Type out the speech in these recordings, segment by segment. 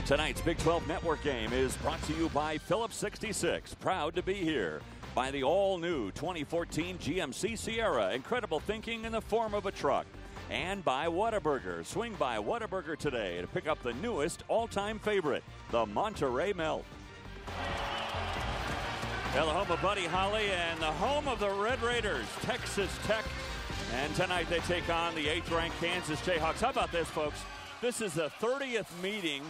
Tonight's Big 12 Network game is brought to you by Phillips 66. Proud to be here. By the all-new 2014 GMC Sierra. Incredible thinking in the form of a truck. And by Whataburger. Swing by Whataburger today to pick up the newest all-time favorite, the Monterey Melt. Well, the home of Buddy Holly and the home of the Red Raiders, Texas Tech. And tonight they take on the 8th-ranked Kansas Jayhawks. How about this, folks? This is the 30th meeting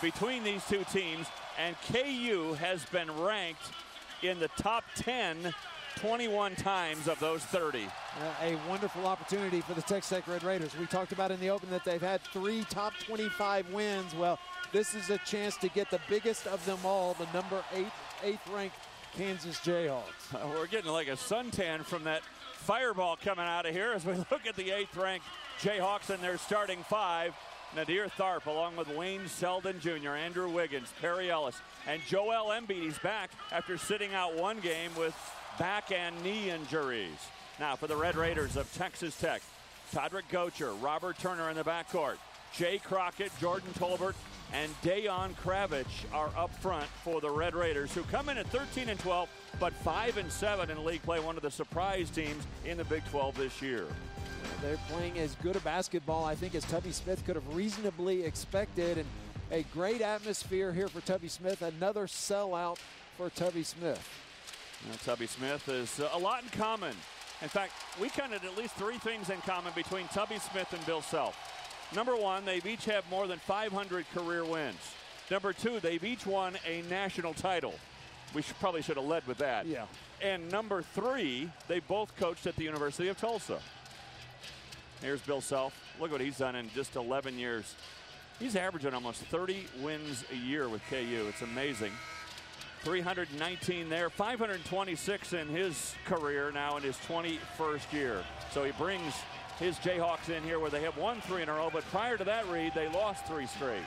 between these two teams, and KU has been ranked in the top 10 21 times of those 30. A wonderful opportunity for the Texas Tech Red Raiders. We talked about in the open that they've had 3 top 25 wins. Well, this is a chance to get the biggest of them all, the number 8th ranked Kansas Jayhawks. We're getting like a suntan from that fireball coming out of here as we look at the 8th ranked Jayhawks and their starting 5. Nadir Tharp along with Wayne Selden Jr., Andrew Wiggins, Perry Ellis, and Joel Embiid. He's back after sitting out one game with back and knee injuries. Now for the Red Raiders of Texas Tech, Todrick Gocher, Robert Turner in the backcourt. Jay Crockett, Jordan Tolbert, and Dayon Kravich are up front for the Red Raiders, who come in at 13-12, but 5-7 in league play, one of the surprise teams in the Big 12 this year. They're playing as good a basketball, I think, as Tubby Smith could have reasonably expected, and a great atmosphere here for Tubby Smith. Another sellout for Tubby Smith. Now, Tubby Smith is a lot in common. In fact, we counted at least 3 things in common between Tubby Smith and Bill Self. Number 1, they've each have more than 500 career wins. Number 2, they've each won a national title. We probably should have led with that. Yeah. And number 3, they both coached at the University of Tulsa. Here's Bill Self. Look what he's done in just 11 years. He's averaging almost 30 wins a year with KU. It's amazing. 319 there, 526 in his career now in his 21st year. So he brings his Jayhawks in here where they have won 3 in a row, but prior to that, Reed, they lost 3 straight.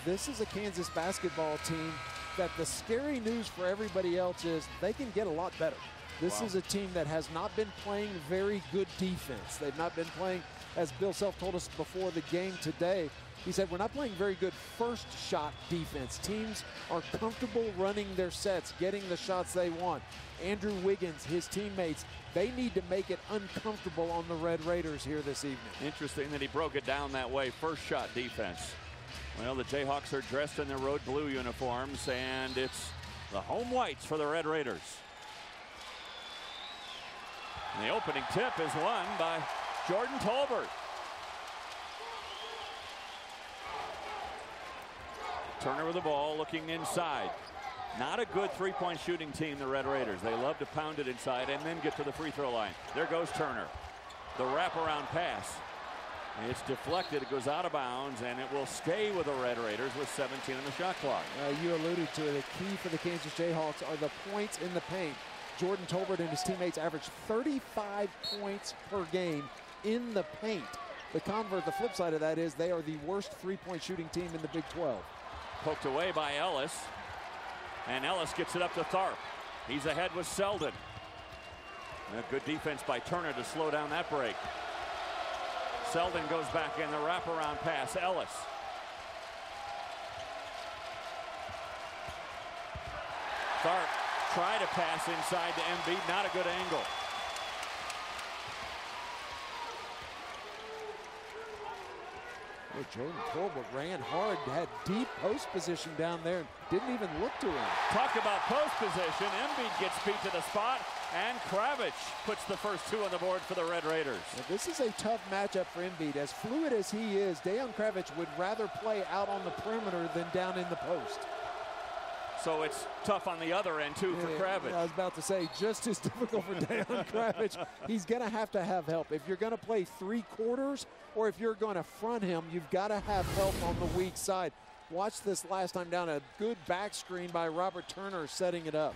This is a Kansas basketball team that the scary news for everybody else is they can get a lot better. This is a team that has not been playing very good defense. They've not been playing, as Bill Self told us before the game today, he said, we're not playing very good first shot defense. Teams are comfortable running their sets, getting the shots they want. Andrew Wiggins, his teammates, they need to make it uncomfortable on the Red Raiders here this evening. Interesting that he broke it down that way, first shot defense. Well, the Jayhawks are dressed in their road blue uniforms, and it's the home whites for the Red Raiders. And the opening tip is won by Jordan Tolbert. Turner with the ball, looking inside. Not a good three-point shooting team, the Red Raiders. They love to pound it inside and then get to the free throw line. There goes Turner. The wraparound pass. It's deflected. It goes out of bounds, and it will stay with the Red Raiders with 17 on the shot clock. You alluded to it. The key for the Kansas Jayhawks are the points in the paint. Jordan Tolbert and his teammates average 35 points per game in the paint. The flip side of that is they are the worst three-point shooting team in the Big 12. Poked away by Ellis, and Ellis gets it up to Tharp. He's ahead with Selden. A good defense by Turner to slow down that break. Selden goes back in the wraparound pass. Ellis. Tharp try to pass inside to Embiid, not a good angle. Jordan Tolbert ran hard, had deep post position down there, and didn't even look to him. Talk about post position. Embiid gets beat to the spot, and Kravich puts the first 2 on the board for the Red Raiders. Now, this is a tough matchup for Embiid. As fluid as he is, Dayon Kravich would rather play out on the perimeter than down in the post. So it's tough on the other end, too, for Kravich. I was about to say, just as difficult for Dayon Kravich. He's going to have help. If you're going to play 3 quarters or if you're going to front him, you've got to have help on the weak side. Watch this last time down. A good back screen by Robert Turner setting it up.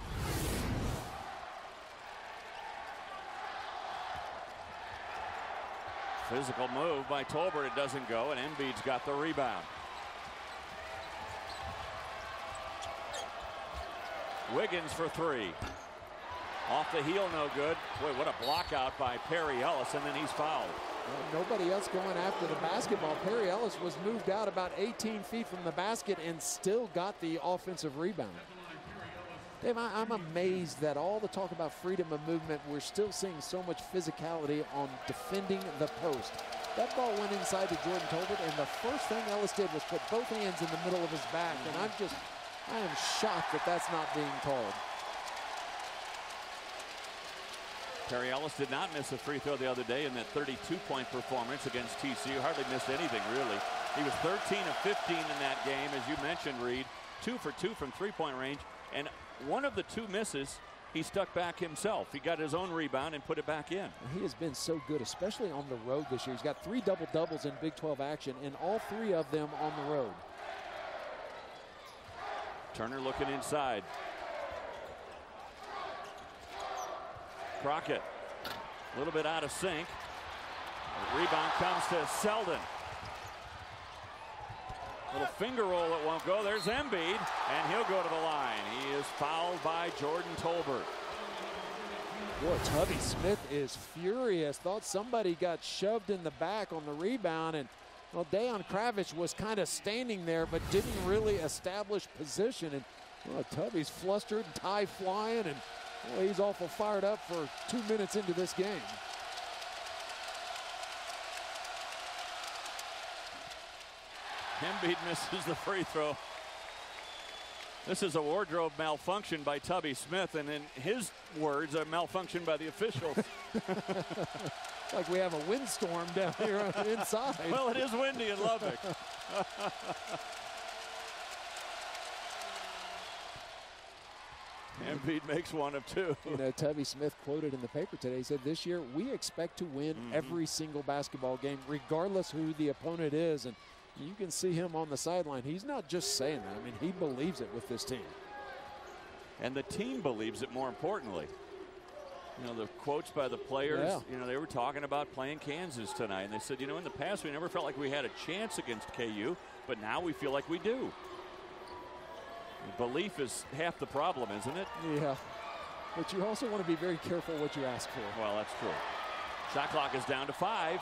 Physical move by Tolbert. It doesn't go, and Embiid's got the rebound. Wiggins for 3. Off the heel, no good. Boy, what a block out by Perry Ellis, and then he's fouled. Nobody else going after the basketball. Perry Ellis was moved out about 18 feet from the basket and still got the offensive rebound. Dave, I'm amazed that all the talk about freedom of movement, we're still seeing so much physicality on defending the post. That ball went inside to Jordan Tolbert, and the first thing Ellis did was put both hands in the middle of his back, and I am shocked that that's not being called. Perry Ellis did not miss a free throw the other day in that 32-point performance against TCU. Hardly missed anything, really. He was 13 of 15 in that game, as you mentioned, Reed. 2 for 2 from three-point range. And one of the two misses, he stuck back himself. He got his own rebound and put it back in. He has been so good, especially on the road this year. He's got 3 double-doubles in Big 12 action, and all 3 of them on the road. Turner looking inside. Crockett, a little bit out of sync. The rebound comes to Selden. Little finger roll, it won't go. There's Embiid, and he'll go to the line. He is fouled by Jordan Tolbert. Boy, Tubby Smith is furious. Thought somebody got shoved in the back on the rebound, and well, Dejan Kravic was kind of standing there, but didn't really establish position. And well, Tubby's flustered, tie flying, and well, he's awful fired up for 2 minutes into this game. Embiid misses the free throw. This is a wardrobe malfunction by Tubby Smith, and in his words, a malfunction by the officials. Like we have a windstorm down here inside. Well, it is windy in Lubbock. Embiid makes 1 of 2. You know, Tubby Smith quoted in the paper today, he said, this year we expect to win every single basketball game, regardless who the opponent is. And you can see him on the sideline. He's not just saying that. I mean, he believes it with this team. And the team believes it, more importantly. You know, the quotes by the players, you know, they were talking about playing Kansas tonight. And they said, you know, in the past we never felt like we had a chance against KU, but now we feel like we do. Belief is half the problem, isn't it? Yeah. But you also want to be very careful what you ask for. Well, that's true. Shot clock is down to 5.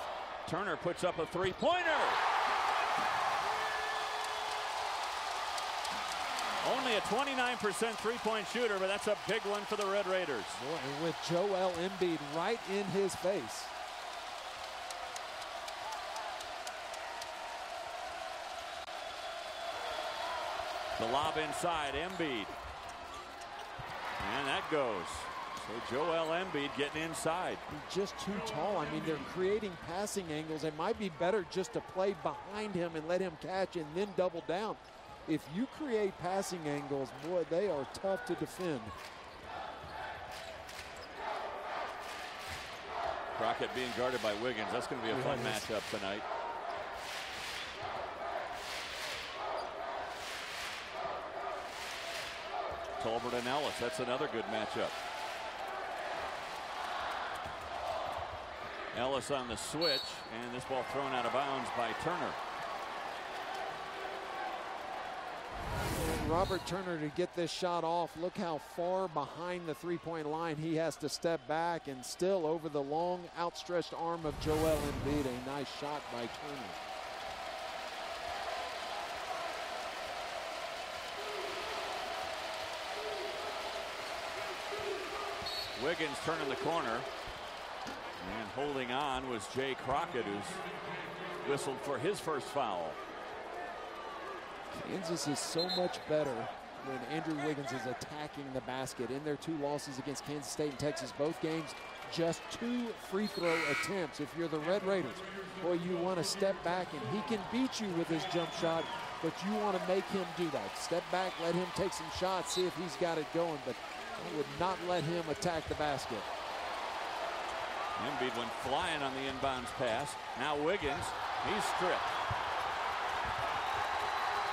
Turner puts up a three-pointer. Only a 29% three-point shooter, but that's a big one for the Red Raiders. Boy, and with Joel Embiid right in his face. The lob inside, Embiid. And that goes. So Joel Embiid getting inside. He's just too tall. I mean, they're creating passing angles. It might be better just to play behind him and let him catch and then double down. If you create passing angles, boy, they are tough to defend. Crockett being guarded by Wiggins. That's going to be a fun matchup tonight. Tolbert and Ellis, that's another good matchup. Ellis on the switch, and this ball thrown out of bounds by Turner. And Robert Turner to get this shot off. Look how far behind the three-point line he has to step back, and still over the long outstretched arm of Joel Embiid. A nice shot by Turner. Wiggins turning the corner, and holding on was Jay Crockett, who's whistled for his first foul. Kansas is so much better when Andrew Wiggins is attacking the basket. In their 2 losses against Kansas State and Texas, both games, just 2 free throw attempts. If you're the Red Raiders, boy, you want to step back, and he can beat you with his jump shot, but you want to make him do that. Step back, let him take some shots, see if he's got it going, but I would not let him attack the basket. Embiid went flying on the inbounds pass. Now Wiggins, he's stripped.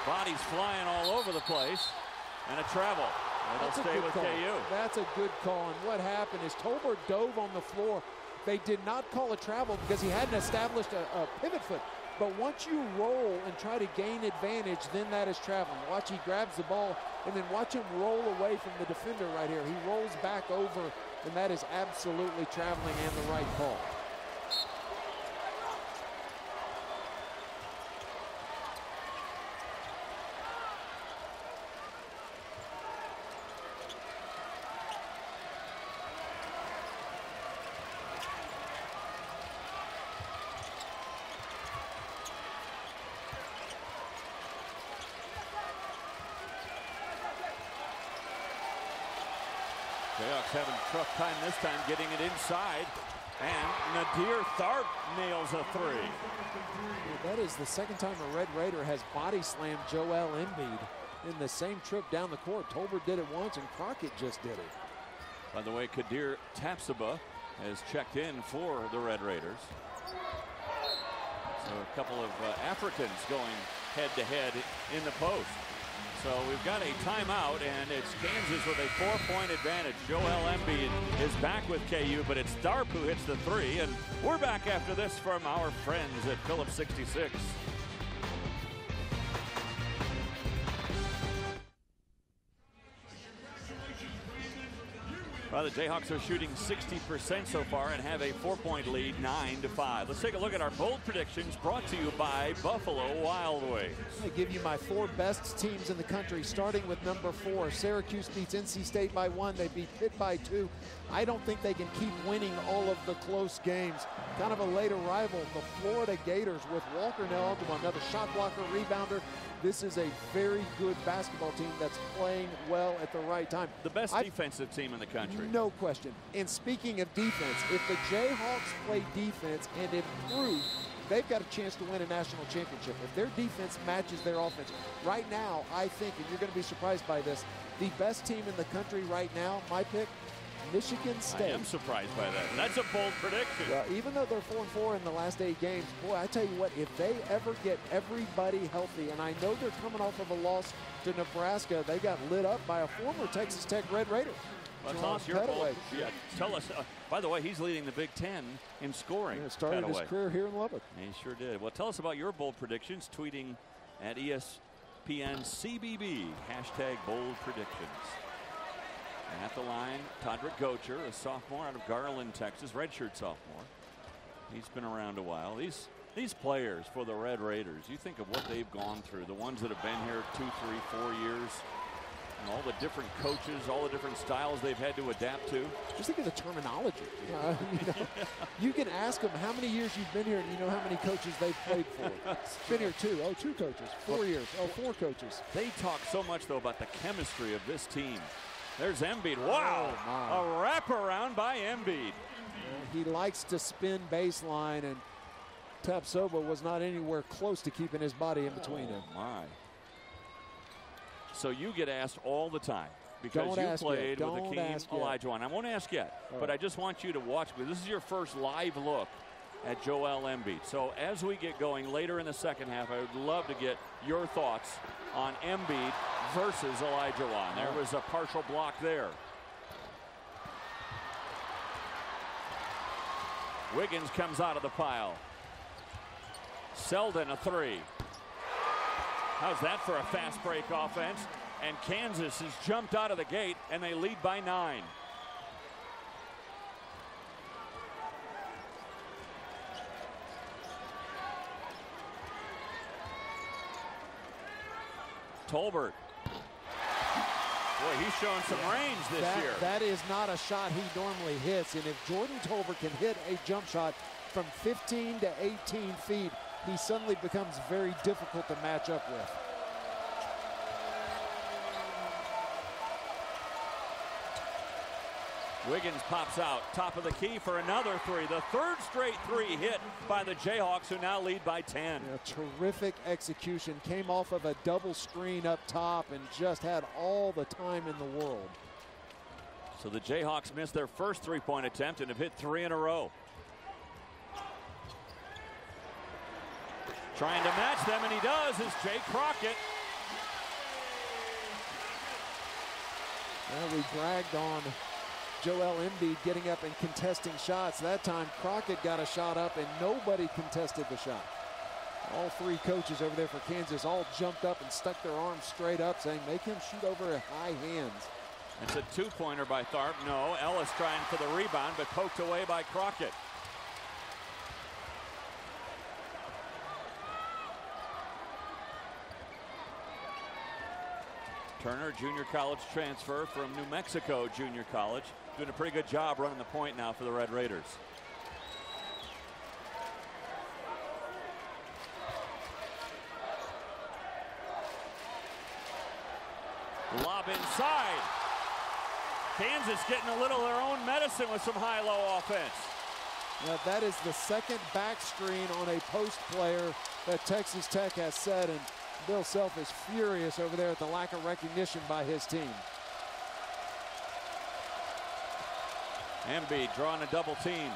Bodies flying all over the place, and a travel. It'll stay with KU. That's a good call. And what happened is Tolbert dove on the floor. They did not call a travel because he hadn't established a pivot foot. But once you roll and try to gain advantage, then that is traveling. Watch, he grabs the ball, and then watch him roll away from the defender right here. He rolls back over, and that is absolutely traveling and the right call. Jayhawks having a tough time this time getting it inside. And Nadir Tharp nails a three. That is the second time a Red Raider has body slammed Joel Embiid in the same trip down the court. Tolbert did it once and Crockett just did it. By the way, Kadir Tapsoba has checked in for the Red Raiders. So a couple of Africans going head-to-head in the post. So we've got a timeout, and it's Kansas with a 4-point advantage. Joel Embiid is back with KU, but it's Tharp who hits the three. And we're back after this from our friends at Phillips 66. Well, the Jayhawks are shooting 60% so far and have a 4-point lead, 9-5. Let's take a look at our bold predictions brought to you by Buffalo Wild Wings. I give you my 4 best teams in the country, starting with number 4. Syracuse beats NC State by 1. They beat Pitt by 2. I don't think they can keep winning all of the close games. Kind of a late arrival, the Florida Gators with Walker Nell, another shot blocker, rebounder. This is a very good basketball team that's playing well at the right time. The best defensive team in the country. No question. And speaking of defense, if the Jayhawks play defense and improve, they've got a chance to win a national championship. If their defense matches their offense. Right now, I think, and you're going to be surprised by this, the best team in the country right now, my pick, Michigan State. I am surprised by that. That's a bold prediction. Well, even though they're 4-4 in the last 8 games, boy, I tell you what, if they ever get everybody healthy, and I know they're coming off of a loss to Nebraska, they got lit up by a former Texas Tech Red Raider. Well, tell us your bold. Yeah, tell us. By the way, he's leading the Big Ten in scoring. Yeah, started his career here in Lubbock. He sure did. Well, tell us about your bold predictions. Tweeting at ESPN CBB, hashtag bold predictions. And at the line, Todrick Gocher, a sophomore out of Garland, Texas, redshirt sophomore. He's been around a while. These players for the Red Raiders, you think of what they've gone through, the ones that have been here 2, 3, 4 years, and all the different coaches, all the different styles they've had to adapt to. Just think of the terminology. You can ask them how many years you've been here, and you know how many coaches they've played for. Been here 2. Oh, 2 coaches. 4 years. Oh, 4 coaches. They talk so much, though, about the chemistry of this team. There's Embiid. Wow. Oh, a wraparound by Embiid. He likes to spin baseline, and Tapsoba was not anywhere close to keeping his body in between him. My. So you get asked all the time because you played with Hakeem Olajuwon. I won't ask yet, but I just want you to watch. This is your first live look at Joel Embiid. So as we get going later in the second half, I would love to get your thoughts on Embiid versus Olajuwon. There was a partial block there. Wiggins comes out of the pile. Selden a 3. How's that for a fast break offense? And Kansas has jumped out of the gate, and they lead by 9. Tolbert. Boy, he's showing some range this year. That is not a shot he normally hits. And if Jordan Tolbert can hit a jump shot from 15 to 18 feet, he suddenly becomes very difficult to match up with. Wiggins pops out, top of the key for another 3. The 3rd straight 3 hit by the Jayhawks, who now lead by 10. Yeah, terrific execution. Came off of a double screen up top and just had all the time in the world. So the Jayhawks missed their first 3-point attempt and have hit 3 in a row. Trying to match them, and he does, is Jay Crockett. Well, we bragged on Joel Embiid getting up and contesting shots. That time Crockett got a shot up and nobody contested the shot. All 3 coaches over there for Kansas all jumped up and stuck their arms straight up, saying make him shoot over high hands. It's a 2-pointer by Tharp. No, Ellis trying for the rebound, but poked away by Crockett. Turner, junior college transfer from New Mexico Junior College. Doing a pretty good job running the point now for the Red Raiders. Lob inside. Kansas getting a little of their own medicine with some high-low offense. Now, that is the second back screen on a post player that Texas Tech has set, and Bill Self is furious over there at the lack of recognition by his team. Embiid drawing a double team.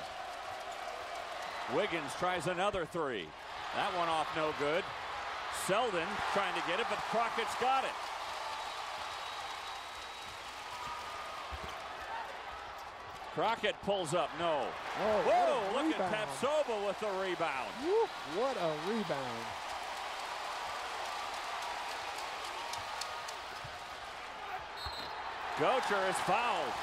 Wiggins tries another three. That one off no good. Selden trying to get it, but Crockett's got it. Crockett pulls up, no. Oh, whoa, look at Tapsoba with the rebound. Woo, what a rebound. Gocher is fouled.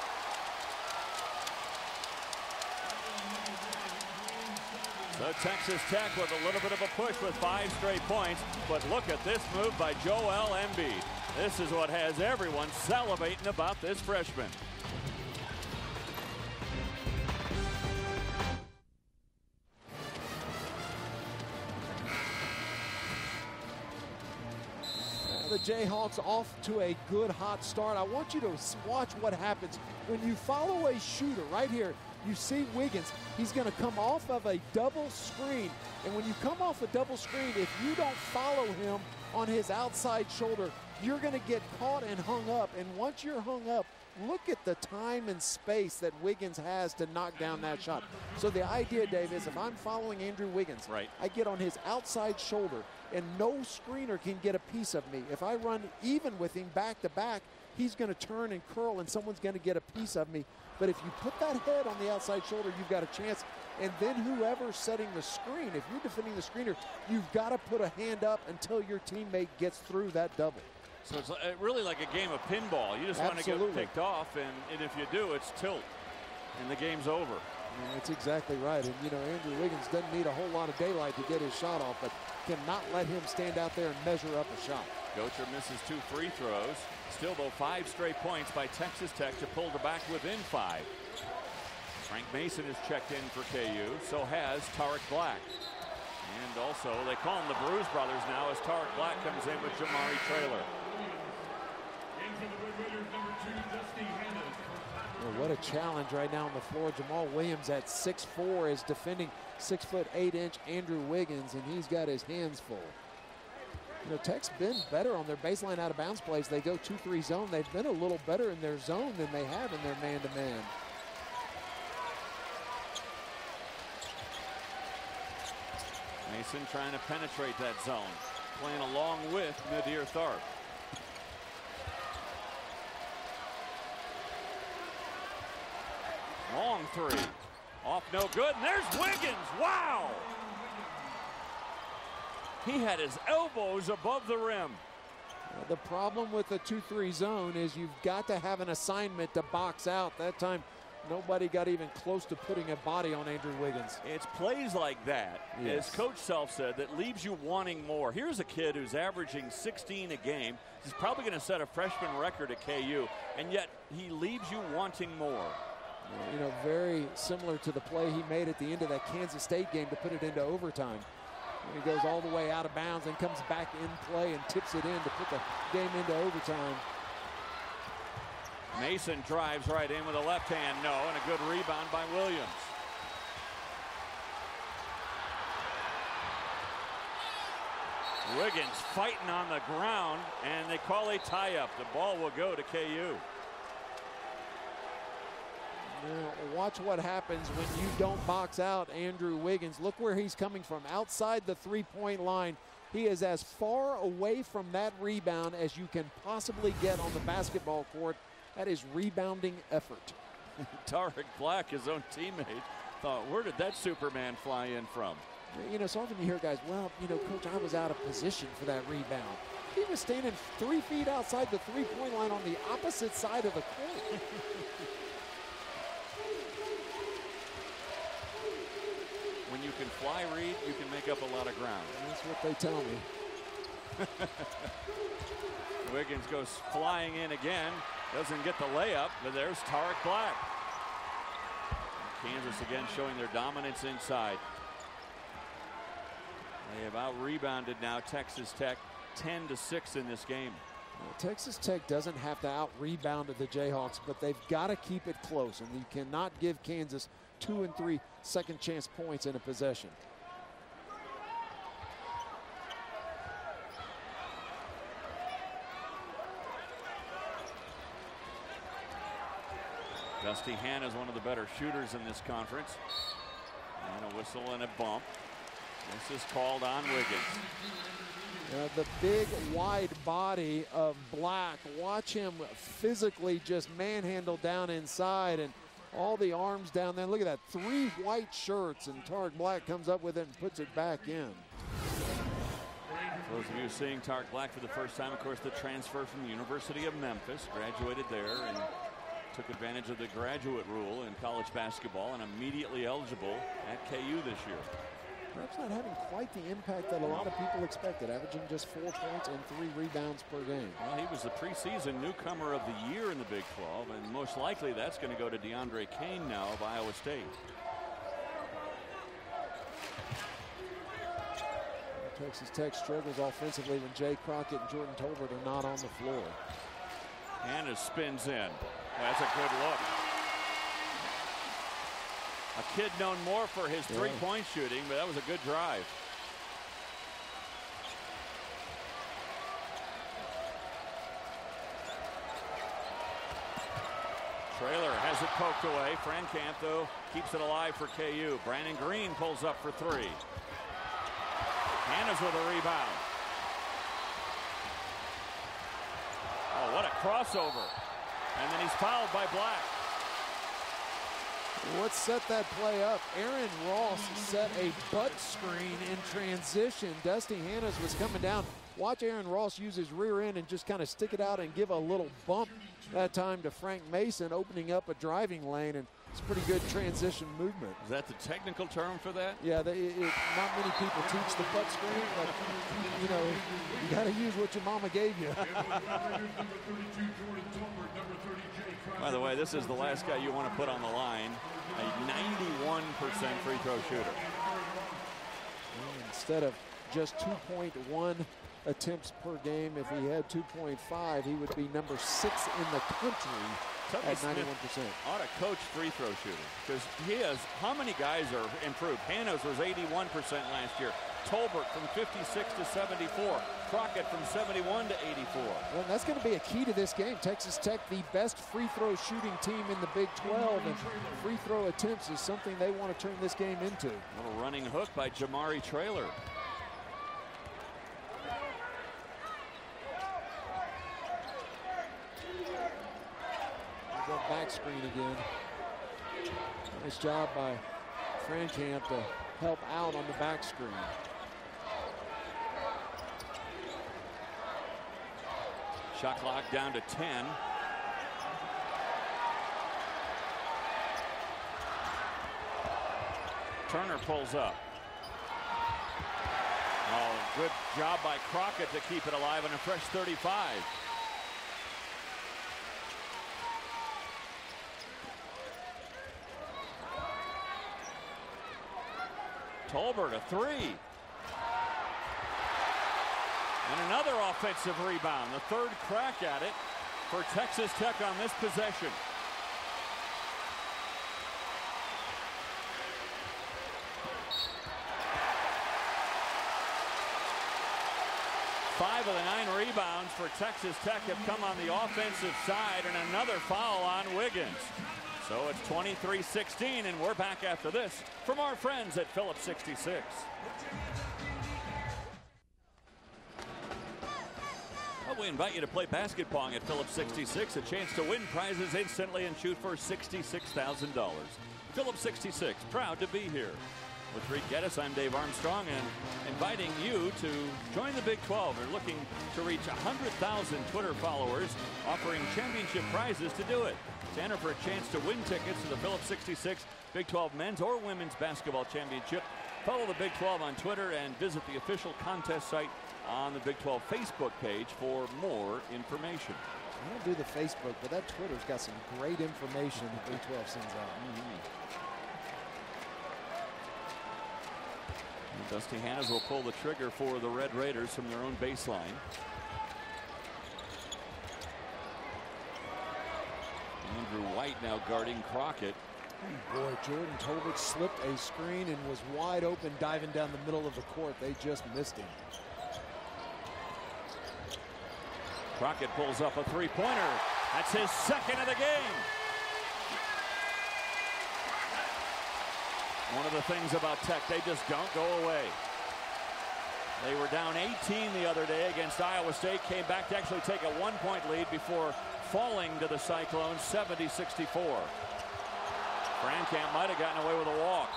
So Texas Tech with a little bit of a push with 5 straight points, but look at this move by Joel Embiid. This is what has everyone salivating about this freshman. The Jayhawks off to a good hot start. I want you to watch what happens when you follow a shooter right here. You see Wiggins, he's going to come off of a double screen. And when you come off a double screen, if you don't follow him on his outside shoulder, you're going to get caught and hung up. And once you're hung up, look at the time and space that Wiggins has to knock down that shot. So the idea, Dave, is if I'm following Andrew Wiggins, right, I get on his outside shoulder, and no screener can get a piece of me. If I run even with him back to back, he's going to turn and curl, and someone's going to get a piece of me. But if you put that head on the outside shoulder, you've got a chance. And then whoever's setting the screen, if you're defending the screener, you've got to put a hand up until your teammate gets through that double. So it's really like a game of pinball. You just want to get picked off, and if you do, it's tilt, and the game's over. Yeah, that's exactly right. And, you know, Andrew Wiggins doesn't need a whole lot of daylight to get his shot off, but cannot let him stand out there and measure up a shot. Gocher misses 2 free throws. Still, though, 5 straight points by Texas Tech to pull the back within 5. Frank Mason has checked in for KU. So has Tarek Black. And also, they call them the Bruise Brothers now as Tarek Black comes in with Jamari Traylor. Well, what a challenge right now on the floor. Jamal Williams at 6'4" is defending 6'8" Andrew Wiggins, and he's got his hands full. You know, Tech's been better on their baseline out of bounds plays. They go 2-3 zone. They've been a little better in their zone than they have in their man-to-man. Mason trying to penetrate that zone, playing along with Nadir Tharp. Long three, off no good, and there's Wiggins, wow! He had his elbows above the rim. The problem with the 2-3 zone is you've got to have an assignment to box out. That time, nobody got even close to putting a body on Andrew Wiggins. It's plays like that, yes, as Coach Self said, that leaves you wanting more. Here's a kid who's averaging 16 a game. He's probably going to set a freshman record at KU, and yet he leaves you wanting more. You know, very similar to the play he made at the end of that Kansas State game to put it into overtime. He goes all the way out of bounds and comes back in play and tips it in to put the game into overtime. Mason drives right in with a left hand, no, and a good rebound by Williams. Wiggins fighting on the ground, and they call a tie-up. The ball will go to KU. Now, watch what happens when you don't box out Andrew Wiggins. Look where he's coming from, outside the three-point line. He is as far away from that rebound as you can possibly get on the basketball court. That is rebounding effort. Tarek Black, his own teammate, thought, where did that Superman fly in from? You know, so often you hear guys, well, you know, Coach, I was out of position for that rebound. He was standing 3 feet outside the three-point line on the opposite side of the court. When you can fly, Reed, you can make up a lot of ground. That's what they tell me. Wiggins goes flying in again. Doesn't get the layup, but there's Tarek Black. Kansas again showing their dominance inside. They have out-rebounded now Texas Tech 10-6 in this game. Texas Tech doesn't have to out-rebound the Jayhawks, but they've got to keep it close, and you cannot give Kansas 2 and 3 second chance points in a possession. Dusty Hannah is one of the better shooters in this conference. And a whistle and a bump. This is called on Wiggins. The big wide body of Black. Watch him physically just manhandle down inside, and all the arms down there. Look at that, 3 white shirts, and Tarek Black comes up with it and puts it back in. For those of you seeing Tarek Black for the first time, of course, the transfer from the University of Memphis, graduated there and took advantage of the graduate rule in college basketball and immediately eligible at KU this year. Perhaps not having quite the impact that a lot of people expected, averaging just 4 points and 3 rebounds per game. Well, he was the preseason newcomer of the year in the Big 12, and most likely that's going to go to DeAndre Kane now of Iowa State. Texas Tech struggles offensively when Jay Crockett and Jordan Tolbert are not on the floor. Hannah spins in. That's a good look. A kid known more for his three-point shooting, but that was a good drive. Traylor has it poked away. Frankamp, though, keeps it alive for KU. Brandon Green pulls up for 3. Hannah's with a rebound. Oh, what a crossover. And then he's fouled by Black. What set that play up? Aaron Ross set a butt screen in transition. Dusty Hannahs was coming down. Watch Aaron Ross use his rear end and just kind of stick it out and give a little bump that time to Frank Mason, opening up a driving lane, and it's pretty good transition movement. Is that the technical term for that? Yeah, not many people teach the butt screen, but you know, you got to use what your mama gave you. By the way, this is the last guy you want to put on the line, a 91% free throw shooter. And instead of just 2.1 attempts per game, if he had 2.5, he would be number 6 in the country at 91%. Ought to coach free throw shooting, because he has, how many guys are improved? Hannah's was 81% last year. Tolbert from 56 to 74. Crockett from 71 to 84. Well, that's going to be a key to this game. Texas Tech, the best free throw shooting team in the Big 12, and free throw attempts is something they want to turn this game into. Little running hook by Jamari Traylor. That back screen again. Nice job by Frankamp to help out on the back screen. Shot clock down to 10. Turner pulls up. Oh, good job by Crockett to keep it alive in a fresh 35. Tolbert a 3. And another offensive rebound. The 3rd crack at it for Texas Tech on this possession. Five of the 9 rebounds for Texas Tech have come on the offensive side, and another foul on Wiggins. So it's 23-16, and we're back after this from our friends at Phillips 66. Well, we invite you to play basketball at Phillips 66, a chance to win prizes instantly and shoot for $66,000. Phillips 66, proud to be here. With Reed Geddes, I'm Dave Armstrong, and inviting you to join the Big 12. We're looking to reach 100,000 Twitter followers, offering championship prizes to do it. To enter for a chance to win tickets to the Phillips 66 Big 12 Men's or Women's Basketball Championship, follow the Big 12 on Twitter and visit the official contest site on the Big 12 Facebook page for more information. I don't do the Facebook, but that Twitter's got some great information the Big 12 sends out. Dusty Hannahs will pull the trigger for the Red Raiders from their own baseline. Andrew White now guarding Crockett. Boy, Jordan Tolbert slipped a screen and was wide open diving down the middle of the court. They just missed him. Crockett pulls up a three-pointer. That's his second of the game. One of the things about Tech, they just don't go away. They were down 18 the other day against Iowa State, came back to actually take a 1-point lead before falling to the Cyclones 70-64. Frankamp might have gotten away with a walk.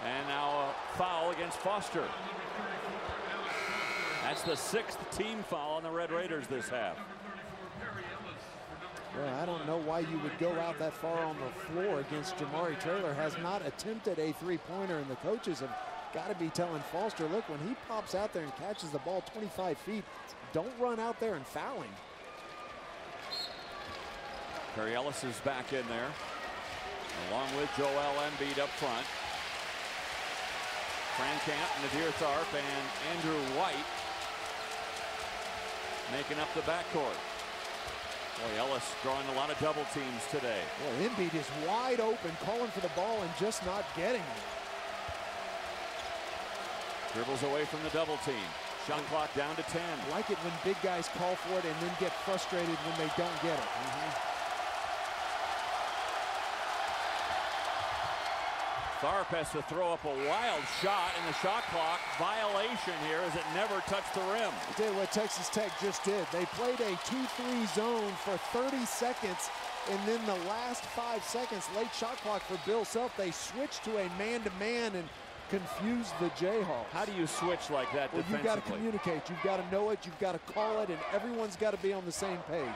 And now a foul against Foster. That's the 6th team foul on the Red Raiders this half. Well, I don't know why you would go out that far on the floor against Jamari Traylor. Has not attempted a three-pointer, and the coaches have got to be telling Foster, look, when he pops out there and catches the ball 25 feet, don't run out there and foul him. Perry Ellis is back in there, along with Joel Embiid up front. Frankamp, Nadir Tharp, and Andrew White making up the backcourt. Boy, Ellis drawing a lot of double teams today. Well, Embiid is wide open, calling for the ball and just not getting it. Dribbles away from the double team. Shot clock down to 10. I like it when big guys call for it and then get frustrated when they don't get it. Tharp has to throw up a wild shot, and the shot clock violation here as it never touched the rim. I'll tell you what Texas Tech just did. They played a 2-3 zone for 30 seconds, and then the last 5 seconds, late shot clock for Bill Self, they switched to a man-to-man and confused the Jayhawks. How do you switch like that defensively? You've got to communicate. You've got to know it. You've got to call it, and everyone's got to be on the same page.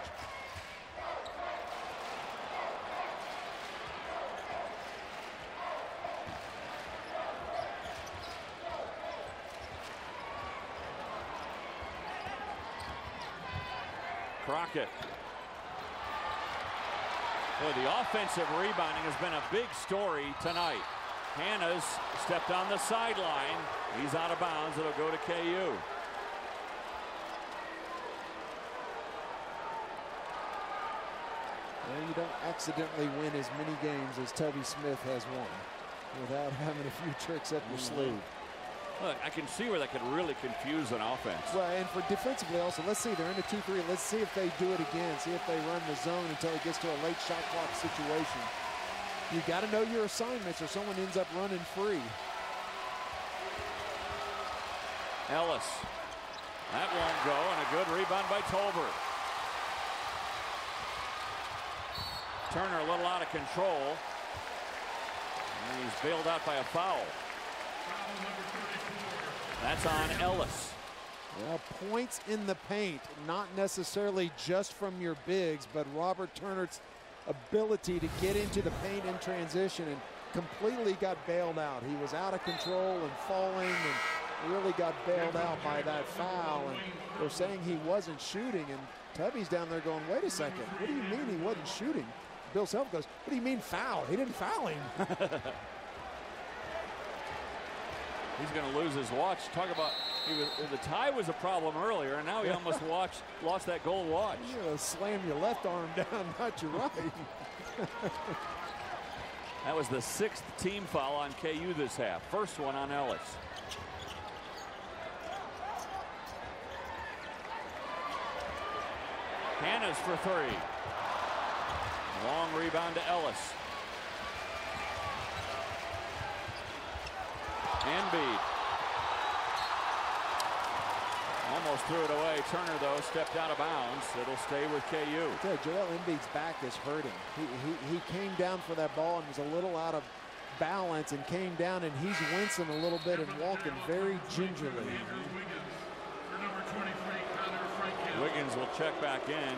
Crockett. Boy, the offensive rebounding has been a big story tonight. Hanna's stepped on the sideline. He's out of bounds. It'll go to KU. Well, you don't accidentally win as many games as Tubby Smith has won without having a few tricks up your sleeve. Look, I can see where that could really confuse an offense. Well, and for defensively also, let's see, they're in a 2-3. Let's see if they do it again. See if they run the zone until it gets to a late shot clock situation. You got to know your assignments or someone ends up running free. Ellis. That won't go, and a good rebound by Tolbert. Turner a little out of control. And he's bailed out by a foul. That's on Ellis. Well, points in the paint, not necessarily just from your bigs, but Robert Turner's ability to get into the paint in transition and completely got bailed out. He was out of control and falling and really got bailed out by that foul. And they're saying he wasn't shooting, and Tubby's down there going, wait a second, what do you mean he wasn't shooting? Bill Self goes, what do you mean foul? He didn't foul him. He's going to lose his watch. Talk about, the tie was a problem earlier, and now he almost lost that gold watch. You're going to slam your left arm down, not your right. That was the 6th team foul on KU this half. First one on Ellis. Hanna's for 3. Long rebound to Ellis. Embiid. Almost threw it away. Turner, though, stepped out of bounds. It'll stay with KU. Okay, Joel Embiid's back is hurting. He came down for that ball and was a little out of balance and came down, and he's wincing a little bit and walking very gingerly. Wiggins will check back in.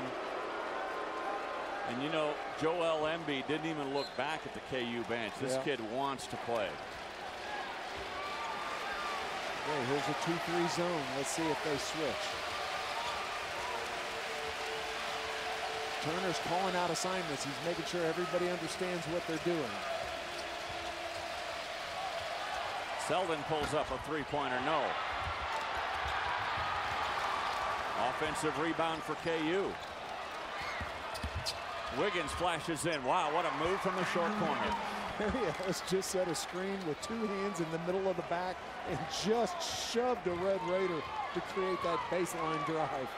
And, you know, Joel Embiid didn't even look back at the KU bench. This kid wants to play. Okay, here's a 2-3 zone. Let's see if they switch. Turner's calling out assignments. He's making sure everybody understands what they're doing. Selden pulls up a three-pointer. No. Offensive rebound for KU. Wiggins flashes in. Wow, what a move from the short corner. Perry Ellis just set a screen with 2 hands in the middle of the back and just shoved a Red Raider to create that baseline drive.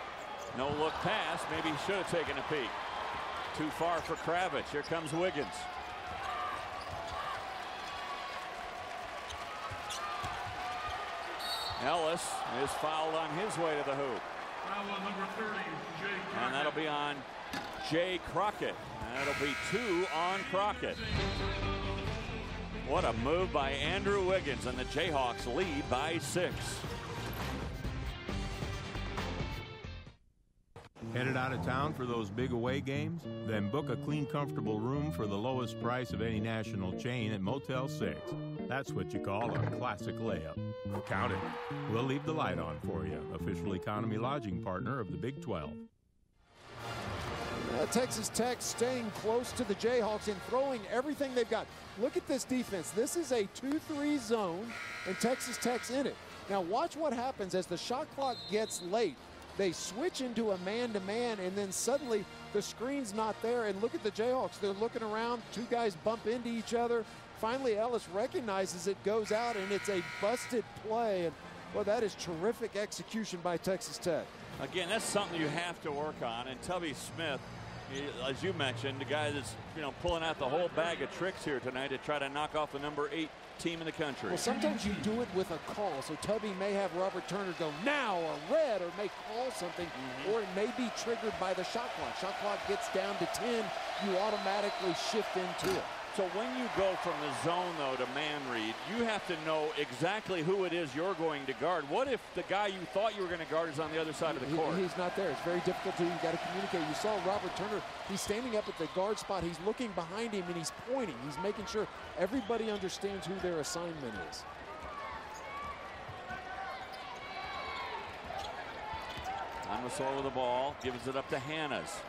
No look pass. Maybe he should have taken a peek. Too far for Kravitz. Here comes Wiggins. Ellis is fouled on his way to the hoop. Foul on number 30, Jay Crockett. And that'll be on Jay Crockett. And that'll be 2 on Crockett. What a move by Andrew Wiggins, and the Jayhawks lead by 6. Headed out of town for those big away games? Then book a clean, comfortable room for the lowest price of any national chain at Motel 6. That's what you call a classic layup. Count it. We'll leave the light on for you. Official economy lodging partner of the Big 12. Texas Tech staying close to the Jayhawks and throwing everything they've got. Look at this defense. This is a 2-3 zone, and Texas Tech's in it. Now watch what happens as the shot clock gets late. They switch into a man-to-man, and then suddenly the screen's not there. And look at the Jayhawks. They're looking around. 2 guys bump into each other. Finally, Ellis recognizes it, goes out, and it's a busted play. And, well, that is terrific execution by Texas Tech. Again, that's something you have to work on. And Tubby Smith, as you mentioned, the guy that's pulling out the whole bag of tricks here tonight to try to knock off the number 8 team in the country. Well, sometimes you do it with a call. So Tubby may have Robert Turner go now or red, or may call something, or it may be triggered by the shot clock. Shot clock gets down to 10, you automatically shift into it. So when you go from the zone, though, to man read, you have to know exactly who it is you're going to guard. What if the guy you thought you were going to guard is on the other side of the court? He's not there. It's very difficult to. You got to communicate. You saw Robert Turner. He's standing up at the guard spot. He's looking behind him and he's pointing. He's making sure everybody understands who their assignment is. Anwesor with the ball, gives it up to Hannas.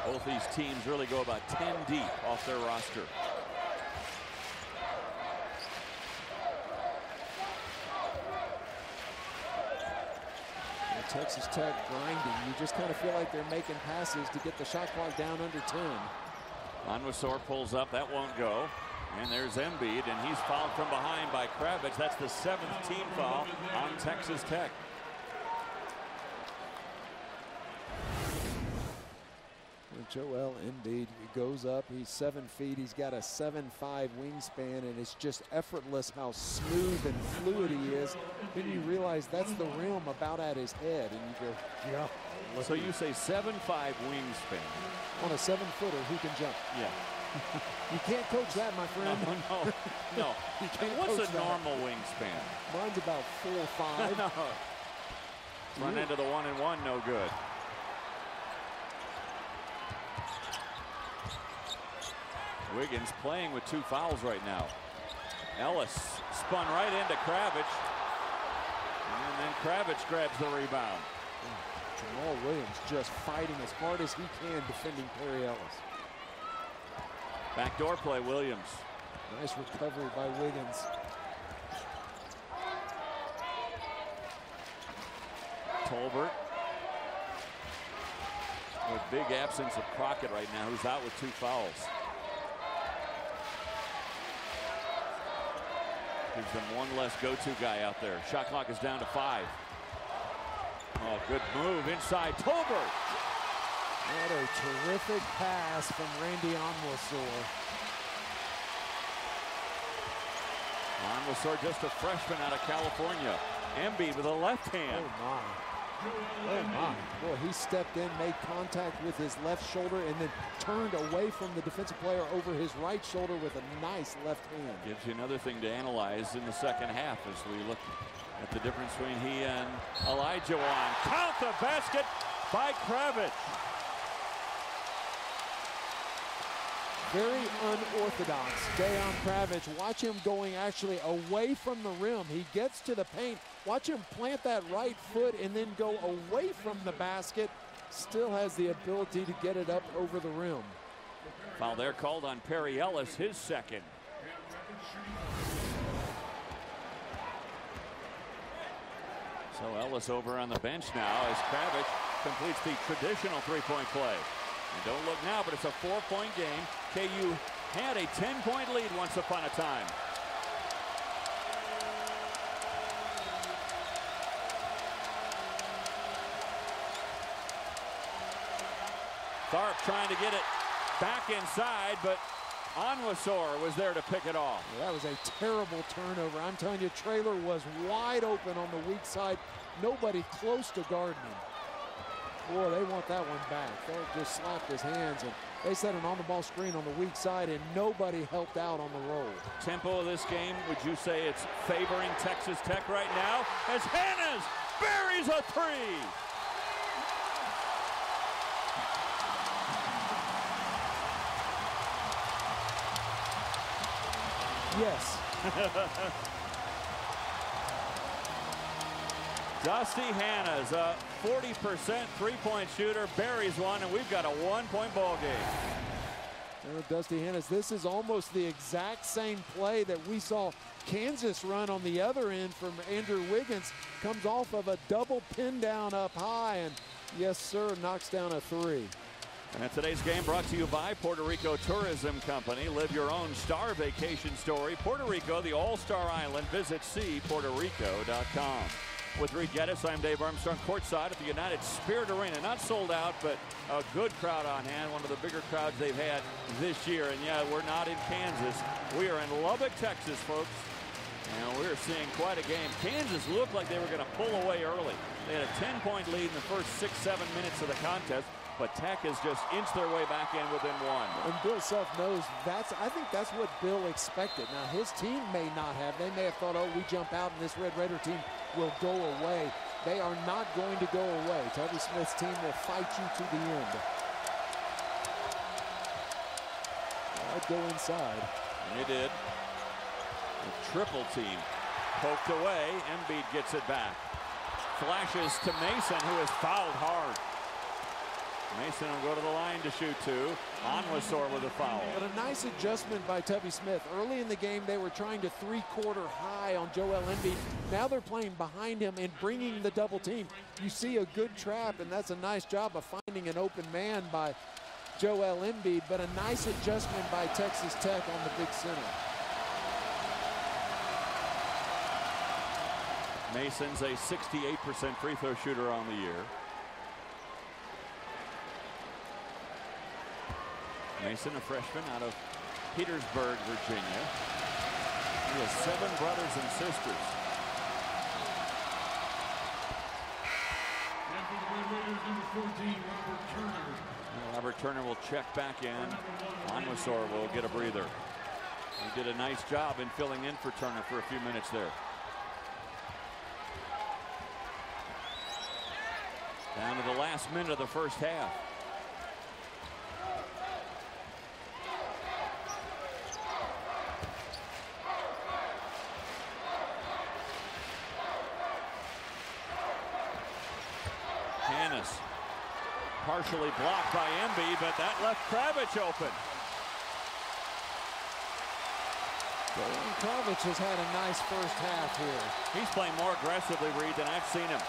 Both these teams really go about 10 deep off their roster. And Texas Tech grinding. You just kind of feel like they're making passes to get the shot clock down under 10. Anwesor pulls up. That won't go. And there's Embiid, and he's fouled from behind by Kravitz. That's the 7th team foul on Texas Tech. Joel Embiid goes up. He's 7 feet. He's got a 7'5" wingspan, and it's just effortless how smooth and fluid he is. Then you realize that's the rim about at his head, and you go, yeah. So you say 7'5" wingspan. On a 7-footer who can jump. Yeah. You can't coach that, my friend. No. You can't What's coach a normal wingspan? Mine's about 4 or 5. No. Run into the 1-and-1, no good. Wiggins playing with 2 fouls right now. Ellis spun right into Kravitz. And then Kravitz grabs the rebound. Jamal Williams just fighting as hard as he can defending Perry Ellis. Backdoor play, Williams. Nice recovery by Wiggins. Tolbert. With big absence of Crockett right now, who's out with 2 fouls. Gives them one less go-to guy out there. Shot clock is down to 5. Oh, good move inside Tolbert. What a terrific pass from Randy Anwesor. Anwesor, just a freshman out of California. Embiid with a left hand. Oh, my. Oh, my. Boy, he stepped in, made contact with his left shoulder, and then turned away from the defensive player over his right shoulder with a nice left hand. Gives you another thing to analyze in the second half as we look at the difference between he and Elijah Wan. Count the basket by Kravitz. Very unorthodox. Dejan Kravitz, watch him going actually away from the rim. He gets to the paint. Watch him plant that right foot and then go away from the basket. Still has the ability to get it up over the rim. Foul there called on Perry Ellis, his second. So Ellis over on the bench now as Kravich completes the traditional three-point play. And don't look now, but it's a 4-point game. KU had a 10-point lead once upon a time. Tharp trying to get it back inside, but Onwuasor was there to pick it off. That was a terrible turnover. I'm telling you, Traylor was wide open on the weak side. Nobody close to guarding him. Boy, they want that one back. Tharp just slapped his hands, and they set an on-the-ball screen on the weak side, and nobody helped out on the roll. Tempo of this game, would you say it's favoring Texas Tech right now? As Hannes buries a three. Yes. Dusty Hannes, a 40% three-point shooter, buries one, and we've got a 1-point ball game. Dusty Hannes, this is almost the exact same play that we saw Kansas run on the other end from Andrew Wiggins. Comes off of a double pin down up high, and yes, sir, knocks down a three. And today's game brought to you by Puerto Rico Tourism Company. Live your own star vacation story. Puerto Rico, the all-star island. Visit cpuertorico.com. With Reed Geddes, I'm Dave Armstrong, courtside at the United Spirit Arena. Not sold out, but a good crowd on hand. One of the bigger crowds they've had this year. And yeah, we're not in Kansas. We are in Lubbock, Texas, folks. And we're seeing quite a game. Kansas looked like they were going to pull away early. They had a 10-point lead in the first 6-7 minutes of the contest. But Tech has just inched their way back in within one. And Bill Self knows I think that's what Bill expected. Now, his team may not have. They may have thought, oh, we jump out and this Red Raider team will go away. They are not going to go away. Tubby Smith's team will fight you to the end. I'd go inside. And they did. The triple team poked away. Embiid gets it back. Flashes to Mason, who is fouled hard. Mason will go to the line to shoot two. Onwuasor with a foul. But a nice adjustment by Tubby Smith. Early in the game, they were trying to three-quarter high on Joel Embiid. Now they're playing behind him and bringing the double team. You see a good trap, and that's a nice job of finding an open man by Joel Embiid, but a nice adjustment by Texas Tech on the big center. Mason's a 68% free throw shooter on the year. Mason, a freshman out of Petersburg, Virginia. He has 7 brothers and sisters. And for the Red Raiders, number 14, Robert Turner. Robert Turner will check back in. Onwuasor will get a breather. He did a nice job in filling in for Turner for a few minutes there. Down to the last minute of the first half. Hannes partially blocked by Embiid, but that left Kravich open. Kravich has had a nice first half here. He's playing more aggressively, Reed, than I've seen him.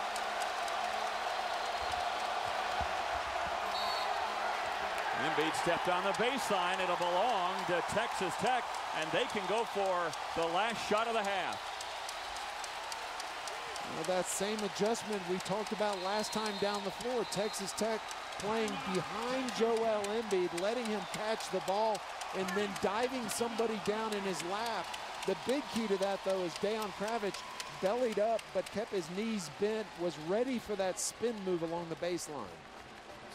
Embiid stepped on the baseline. It'll belong to Texas Tech, and they can go for the last shot of the half. Well, that same adjustment we talked about last time down the floor. Texas Tech playing behind Joel Embiid, letting him catch the ball, and then diving somebody down in his lap. The big key to that, though, is Dayon Kravich bellied up, but kept his knees bent, was ready for that spin move along the baseline.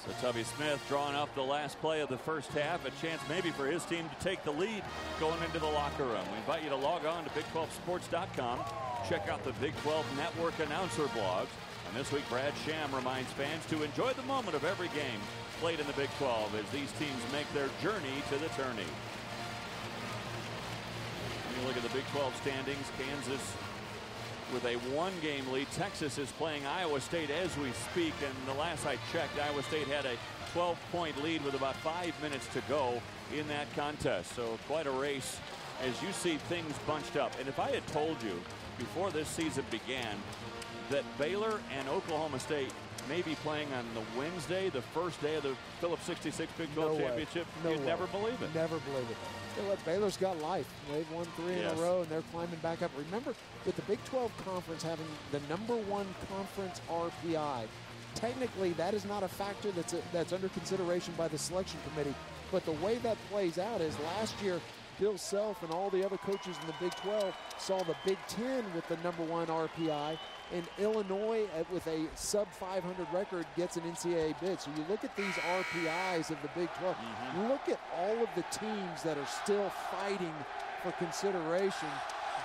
So Tubby Smith drawing up the last play of the first half, a chance maybe for his team to take the lead going into the locker room. We invite you to log on to Big12Sports.com. Check out the Big 12 Network announcer blogs. And this week, Brad Sham reminds fans to enjoy the moment of every game played in the Big 12 as these teams make their journey to the tourney. When you look at the Big 12 standings, Kansas with a 1-game lead. Texas is playing Iowa State as we speak, and the last I checked, Iowa State had a 12-point lead with about 5 minutes to go in that contest. So quite a race as you see things bunched up. And if I had told you before this season began that Baylor and Oklahoma State may be playing on the Wednesday, the first day of the Phillips 66 Big 12 Championship. You'd never believe it. Never believe it. You know what? Baylor's got life. They've won 3 in a row, and they're climbing back up. Remember, with the Big 12 Conference having the #1 conference RPI, technically that is not a factor that's under consideration by the selection committee. But the way that plays out is last year, Bill Self and all the other coaches in the Big 12 saw the Big 10 with the #1 RPI, and Illinois with a sub-500 record gets an NCAA bid. So you look at these RPIs of the Big 12. Look at all of the teams that are still fighting for consideration.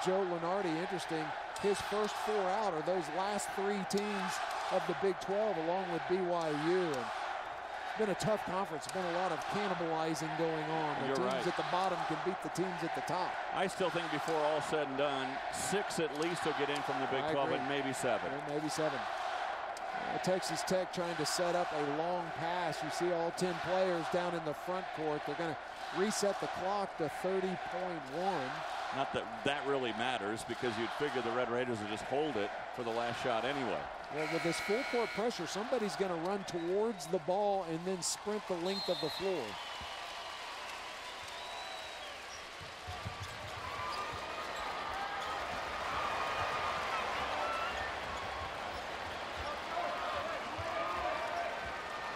Joe Lunardi, interesting, his first 4 out are those last 3 teams of the Big 12 along with BYU. And it's been a tough conference. It's been a lot of cannibalizing going on. The teams at the bottom can beat the teams at the top. I still think before all said and done, 6 at least will get in from the Big 12 and maybe 7. Maybe 7. Texas Tech trying to set up a long pass. You see all 10 players down in the front court. They're going to reset the clock to 30.1. Not that that really matters, because you'd figure the Red Raiders would just hold it for the last shot anyway. Well, with this full court pressure, somebody's going to run towards the ball and then sprint the length of the floor.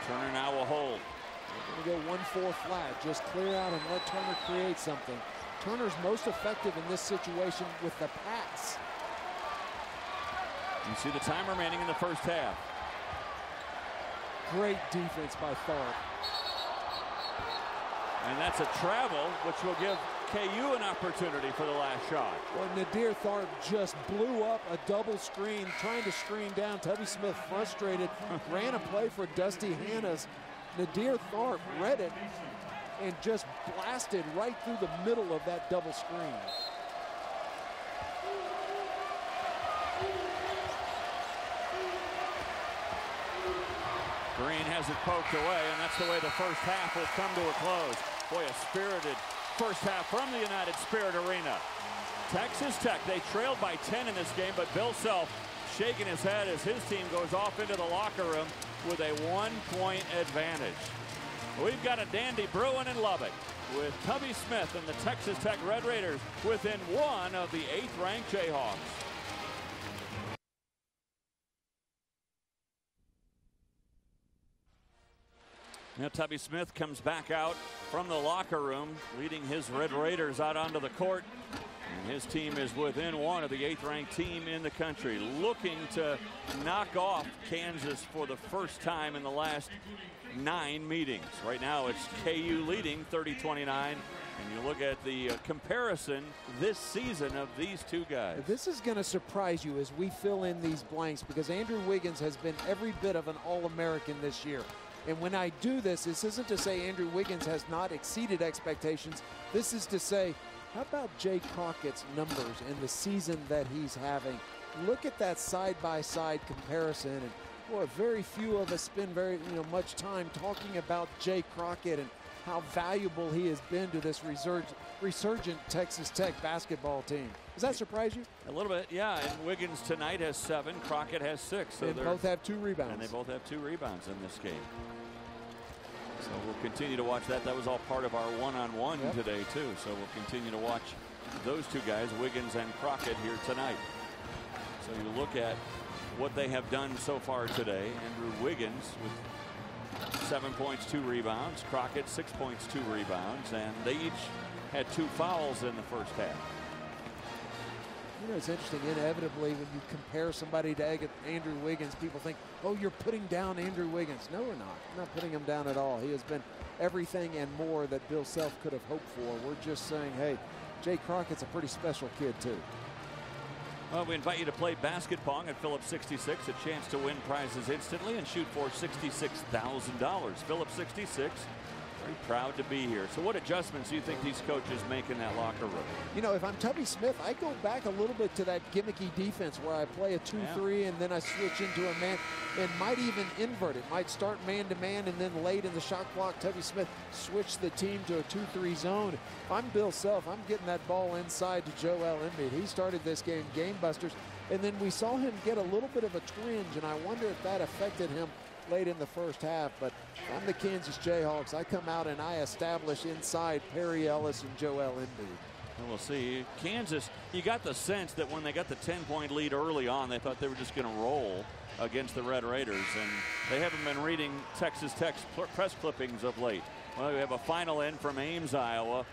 Turner now will hold. We're going to go 1-4 flat. Just clear out and let Turner create something. Turner's most effective in this situation with the pass. You see the time remaining in the first half. Great defense by Tharp. And that's a travel, which will give KU an opportunity for the last shot. Well, Nadir Tharp just blew up a double screen, trying to screen down. Tubby Smith, frustrated, ran a play for Dusty Hannas. Nadir Tharp read it and just blasted right through the middle of that double screen. Green has it poked away, and that's the way the first half will come to a close. Boy, a spirited first half from the United Spirit Arena. Texas Tech, they trailed by 10 in this game, but Bill Self shaking his head as his team goes off into the locker room with a 1-point advantage. We've got a dandy brewing in Lubbock with Tubby Smith and the Texas Tech Red Raiders within 1 of the 8th-ranked Jayhawks. Now Tubby Smith comes back out from the locker room, leading his Red Raiders out onto the court. And his team is within 1 of the 8th-ranked team in the country, looking to knock off Kansas for the first time in the last 9 meetings. Right now it's KU leading 30-29. And you look at the comparison this season of these two guys. This is going to surprise you as we fill in these blanks, because Andrew Wiggins has been every bit of an All-American this year. And when I do this, this isn't to say Andrew Wiggins has not exceeded expectations. This is to say, how about Jay Crockett's numbers in the season that he's having? Look at that side-by-side comparison. And boy, very few of us spend much time talking about Jay Crockett and how valuable he has been to this resurgent Texas Tech basketball team. Does that surprise you? A little bit, yeah. And Wiggins tonight has 7, Crockett has 6. So they both have 2 rebounds. And they both have 2 rebounds in this game. So we'll continue to watch that. That was all part of our one-on-one today, too. So we'll continue to watch those 2 guys, Wiggins and Crockett, here tonight. So you look at what they have done so far today. Andrew Wiggins with 7 points, 2 rebounds. Crockett 6 points, 2 rebounds. And they each had 2 fouls in the first half. You know, it's interesting, inevitably, when you compare somebody to Andrew Wiggins, people think, oh, you're putting down Andrew Wiggins. No, we're not. We're not putting him down at all. He has been everything and more that Bill Self could have hoped for. We're just saying, hey, Jay Crockett's a pretty special kid, too. Well, we invite you to play basketball at Phillips 66, a chance to win prizes instantly and shoot for $66,000. Phillips 66, very proud to be here. So what adjustments do you think these coaches make in that locker room? You know, if I'm Tubby Smith, I go back a little bit to that gimmicky defense where I play a 2-3 and then I switch into a man, and might even invert it. Might start man-to-man, and then late in the shot clock, Tubby Smith switch the team to a 2-3 zone. If I'm Bill Self, I'm getting that ball inside to Joel Embiid. He started this game busters. And then we saw him get a little bit of a twinge, and I wonder if that affected him late in the first half. But I'm the Kansas Jayhawks. I come out and I establish inside Perry Ellis and Joel Embiid. And we'll see. Kansas, you got the sense that when they got the 10-point lead early on, they thought they were just going to roll against the Red Raiders, and they haven't been reading Texas Tech's press clippings of late. Well, we have a final in from Ames, Iowa.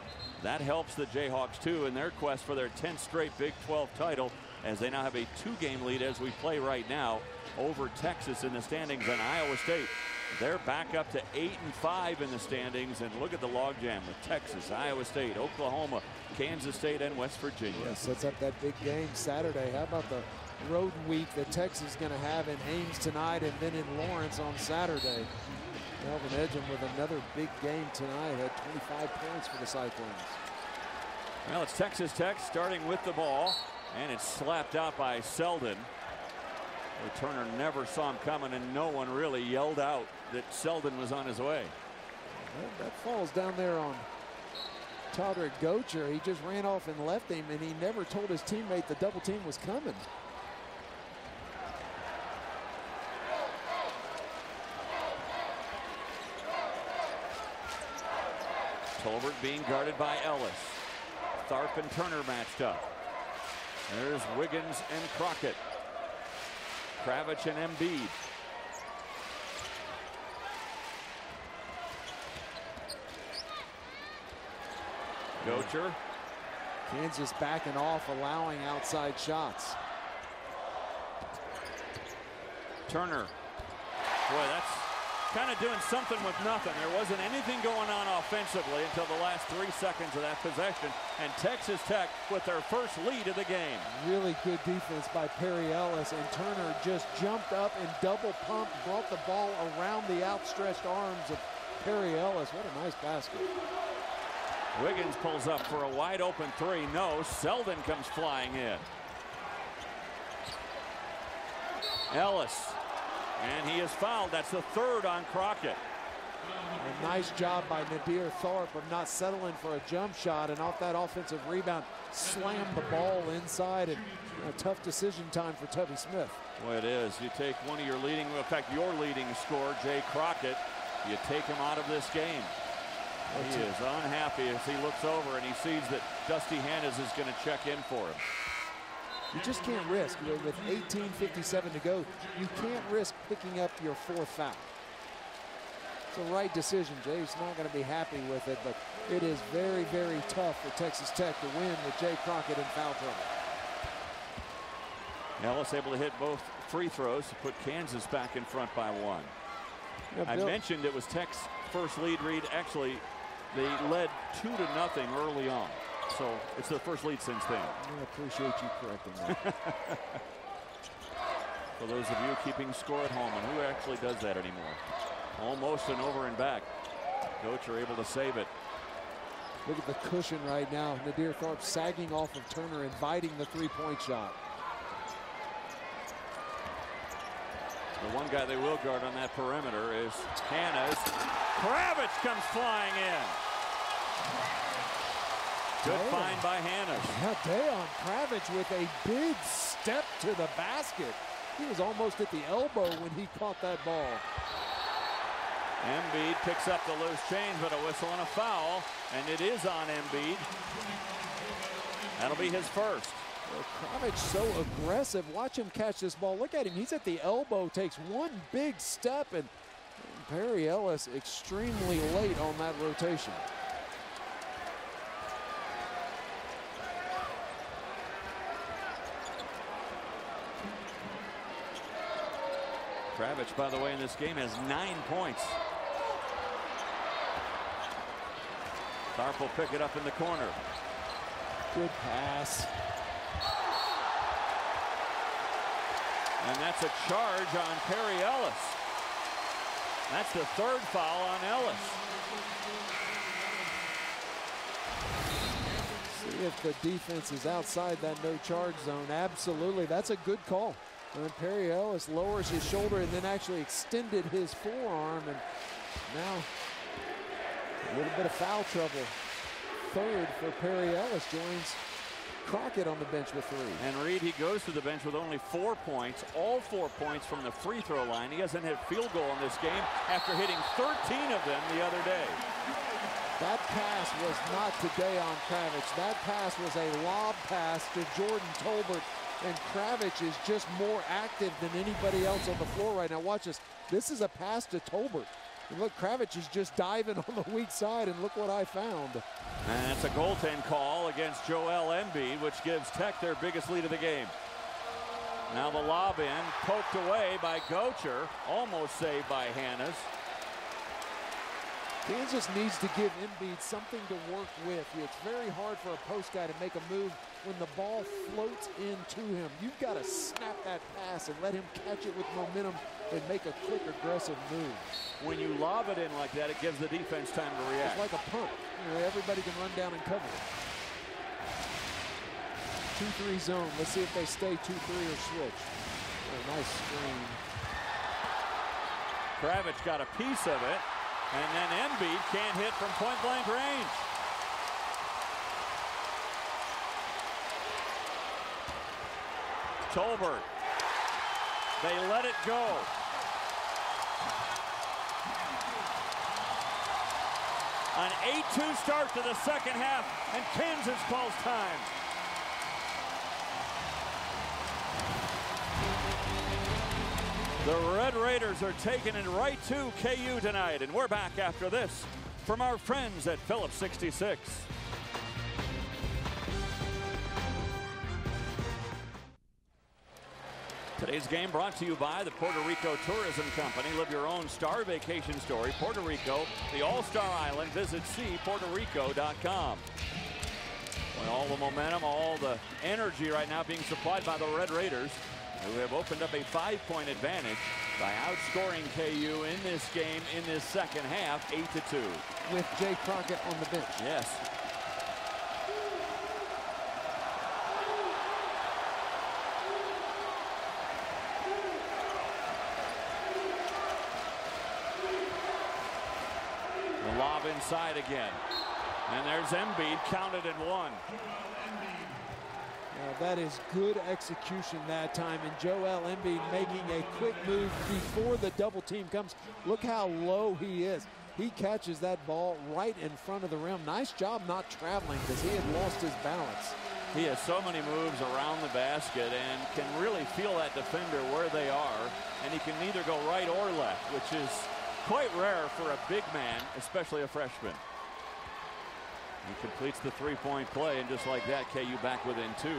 That helps the Jayhawks too in their quest for their 10th straight Big 12 title, as they now have a 2-game lead as we play right now over Texas in the standings. And Iowa State, they're back up to 8-5 in the standings, and look at the logjam with Texas, Iowa State, Oklahoma, Kansas State, and West Virginia. Yeah, sets up that big game Saturday. How about the road week that Texas is going to have in Ames tonight and then in Lawrence on Saturday? Melvin Edgem with another big game tonight, had 25 points for the Cyclones. Well, it's Texas Tech starting with the ball, and it's slapped out by Selden. Turner never saw him coming, and no one really yelled out that Selden was on his way. Well, that falls down there on Todrick Gocher. He just ran off and left him, and he never told his teammate the double team was coming. Tolbert being guarded by Ellis. Tharp and Turner matched up. There's Wiggins and Crockett. Kravich and Embiid. Gocher. Kansas backing off, allowing outside shots. Turner. Boy, that's kind of doing something with nothing. There wasn't anything going on offensively until the last 3 seconds of that possession, and Texas Tech with their first lead of the game. Really good defense by Perry Ellis, and Turner just jumped up and double pumped, brought the ball around the outstretched arms of Perry Ellis. What a nice basket. Wiggins pulls up for a wide open three. No, Selden comes flying in. Ellis. And he is fouled. That's the third on Crockett. A nice job by Nadir Tharp of not settling for a jump shot, and off that offensive rebound, slammed the ball inside, and a tough decision time for Tubby Smith. Well, it is. You take one of your leading, in fact, your leading scorer, Jay Crockett, you take him out of this game. He is unhappy as he looks over and he sees that Dusty Hannes is going to check in for him. You just can't risk. With 18:57 to go, you can't risk picking up your fourth foul. It's the right decision. Jay's not going to be happy with it, but it is very, very tough for Texas Tech to win with Jay Crockett in foul trouble. Ellis able to hit both free throws to put Kansas back in front by one. Yeah, I mentioned it was Tech's first lead read. Actually, they led 2-0 early on. So it's the first lead since then. I appreciate you correcting that. For those of you keeping score at home, and who actually does that anymore? Almost an over and back. Gocher able to save it. Look at the cushion right now. Nadir Tharp sagging off of Turner, inviting the three-point shot. The one guy they will guard on that perimeter is Hannes. Kravich comes flying in. Good find by Hannes. Yeah, Dayon Kravich with a big step to the basket. He was almost at the elbow when he caught that ball. Embiid picks up the loose change, but a whistle and a foul, and it is on Embiid. That'll be his first. Well, Kravich so aggressive. Watch him catch this ball. Look at him. He's at the elbow, takes one big step, and Perry Ellis extremely late on that rotation. Kravich, by the way, in this game has 9 points. Tharp will pick it up in the corner. Good pass. And that's a charge on Perry Ellis. That's the third foul on Ellis. See if the defense is outside that no charge zone. Absolutely. That's a good call. And Perry Ellis lowers his shoulder and then actually extended his forearm, and now a little bit of foul trouble. Third for Perry Ellis, joins Crockett on the bench with 3. And Reed, he goes to the bench with only 4 points, all 4 points from the free throw line. He hasn't hit field goal in this game after hitting 13 of them the other day. That pass was not to Dayon Kravitz. That pass was a lob pass to Jordan Tolbert. And Kravitz is just more active than anybody else on the floor right now. Watch this. This is a pass to Tolbert. And look, Kravitz is just diving on the weak side, and look what I found. And it's a goaltend call against Joel Embiid, which gives Tech their biggest lead of the game. Now the lob in, poked away by Gocher, almost saved by Hannes. Kansas needs to give Embiid something to work with. It's very hard for a post guy to make a move when the ball floats into him. You've got to snap that pass and let him catch it with momentum and make a quick, aggressive move. When you lob it in like that, it gives the defense time to react. It's like a punt. You know, everybody can run down and cover it. 2-3 zone. Let's see if they stay 2-3 or switch. Oh, nice screen. Kravitz got a piece of it. And then Embiid can't hit from point-blank range. Tolbert. They let it go. An 8-2 start to the second half, and Kansas calls time. The Red Raiders are taking it right to KU tonight, and we're back after this from our friends at Phillips 66. Today's game brought to you by the Puerto Rico Tourism Company. Live your own star vacation story. Puerto Rico, the all-star island. Visit cpuertorico.com. Well, all the momentum, all the energy right now being supplied by the Red Raiders, who have opened up a 5-point advantage by outscoring KU in this game in this second half, 8-2. With Jay Crockett on the bench. Yes. The lob inside again. And there's Embiid, counted and one. That is good execution that time, and Joel Embiid making a quick move before the double team comes. Look how low he is. He catches that ball right in front of the rim. Nice job not traveling because he had lost his balance. He has so many moves around the basket and can really feel that defender where they are, and he can neither go right or left, which is quite rare for a big man, especially a freshman. He completes the three-point play, and just like that, KU back within 2.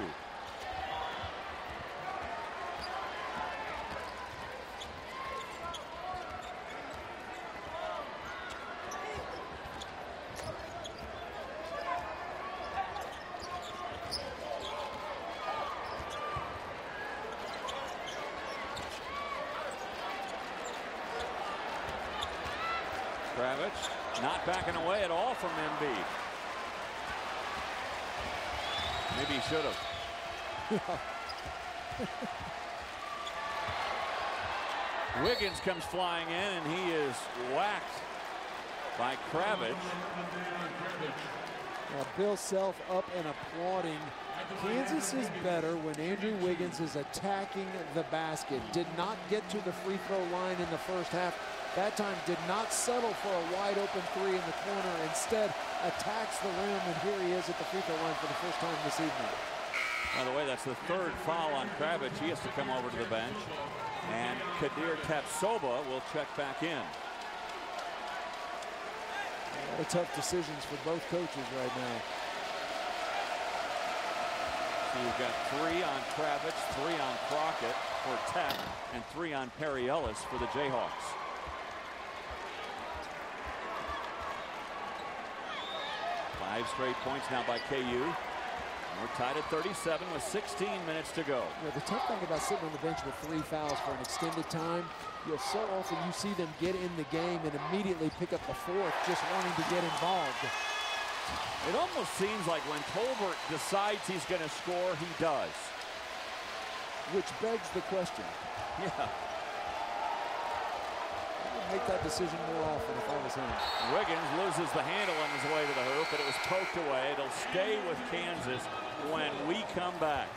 Kravitz not backing away at all from Embiid. Maybe he should have. Wiggins comes flying in, and he is whacked by Kravitz. Bill Self up and applauding. Kansas is better when Andrew Wiggins is attacking the basket. Did not get to the free throw line in the first half. That time did not settle for a wide open 3 in the corner. Instead attacks the rim, and here he is at the free throw line for the first time this evening. By the way, that's the 3rd foul on Kravitz. He has to come over to the bench. And Kadir Tapsoba will check back in. A lot of tough decisions for both coaches right now. So you've got 3 on Kravitz, 3 on Crockett for Tech, and 3 on Perry Ellis for the Jayhawks. Five straight points now by KU. We're tied at 37 with 16 minutes to go. Yeah, the tough thing about sitting on the bench with 3 fouls for an extended time, so often you see them get in the game and immediately pick up the 4th, just wanting to get involved. It almost seems like when Tolbert decides he's going to score, he does. Which begs the question. Yeah. make that decision more often if I was him. Wiggins loses the handle on his way to the hoop, but it was poked away. It'll stay with Kansas when we come back.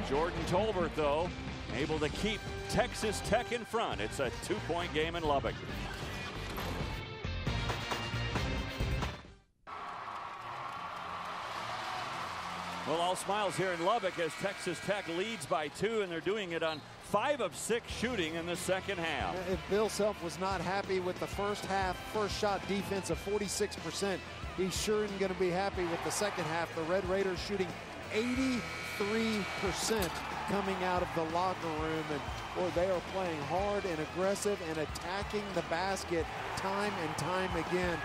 Jordan Tolbert, though, able to keep Texas Tech in front. It's a 2-point game in Lubbock. Well, all smiles here in Lubbock as Texas Tech leads by 2, and they're doing it on 5 of 6 shooting in the second half. If Bill Self was not happy with the first half, first shot defense of 46%, he's sure isn't going to be happy with the second half. The Red Raiders shooting 83% coming out of the locker room, and boy, they are playing hard and aggressive and attacking the basket time and time again.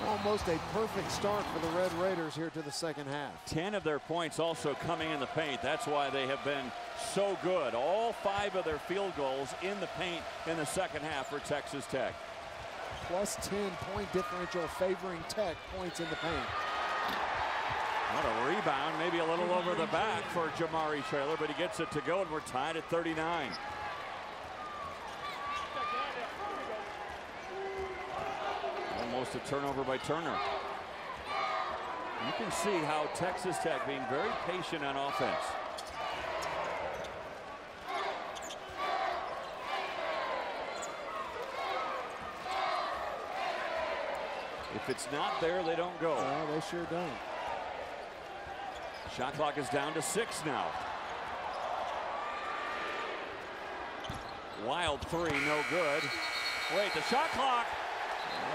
Almost a perfect start for the Red Raiders here to the second half. 10 of their points also coming in the paint. That's why they have been so good. All 5 of their field goals in the paint in the second half for Texas Tech. Plus 10 point differential favoring Tech points in the paint. What a rebound, maybe a little over the back for Jamari Traylor, but he gets it to go, and we're tied at 39. Almost a turnover by Turner. You can see how Texas Tech being very patient on offense. If it's not there, they don't go. No, they sure don't. Shot clock is down to 6 now. Wild 3, no good. Wait, the shot clock.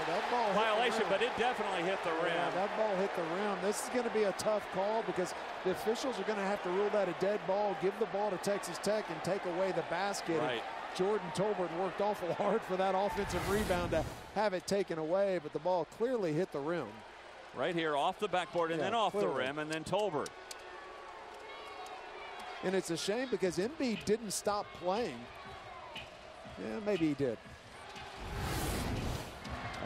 That ball violation, but it definitely hit the rim. Yeah, that ball hit the rim. This is going to be a tough call because the officials are going to have to rule that a dead ball, give the ball to Texas Tech, and take away the basket. Right. Jordan Tolbert worked awful hard for that offensive rebound to have it taken away, but the ball clearly hit the rim. Right here, off the backboard, and then off the rim, and then Tolbert. And it's a shame because Embiid didn't stop playing. Yeah, maybe he did.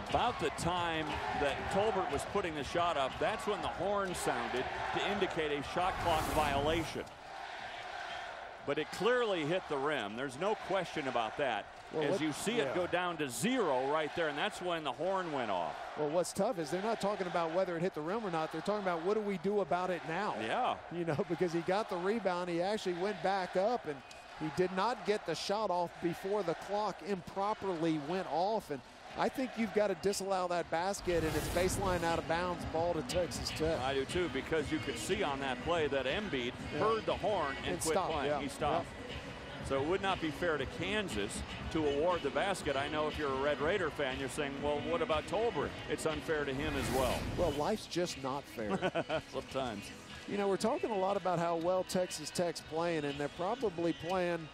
About the time that Tolbert was putting the shot up, that's when the horn sounded to indicate a shot clock violation. But it clearly hit the rim. There's no question about that. Well, as you see it go down to 0 right there, and that's when the horn went off. Well, what's tough is they're not talking about whether it hit the rim or not. They're talking about what do we do about it now? Yeah. You know, because he got the rebound. He actually went back up, and he did not get the shot off before the clock improperly went off. And I think you've got to disallow that basket, and it's baseline out of bounds, ball to Texas Tech. I do too, because you could see on that play that Embiid heard the horn and quit playing. He stopped. So it would not be fair to Kansas to award the basket. I know if you're a Red Raider fan, you're saying, well, what about Tolbert? It's unfair to him as well. Well, life's just not fair. Sometimes. You know, we're talking a lot about how well Texas Tech's playing, and they're probably playing,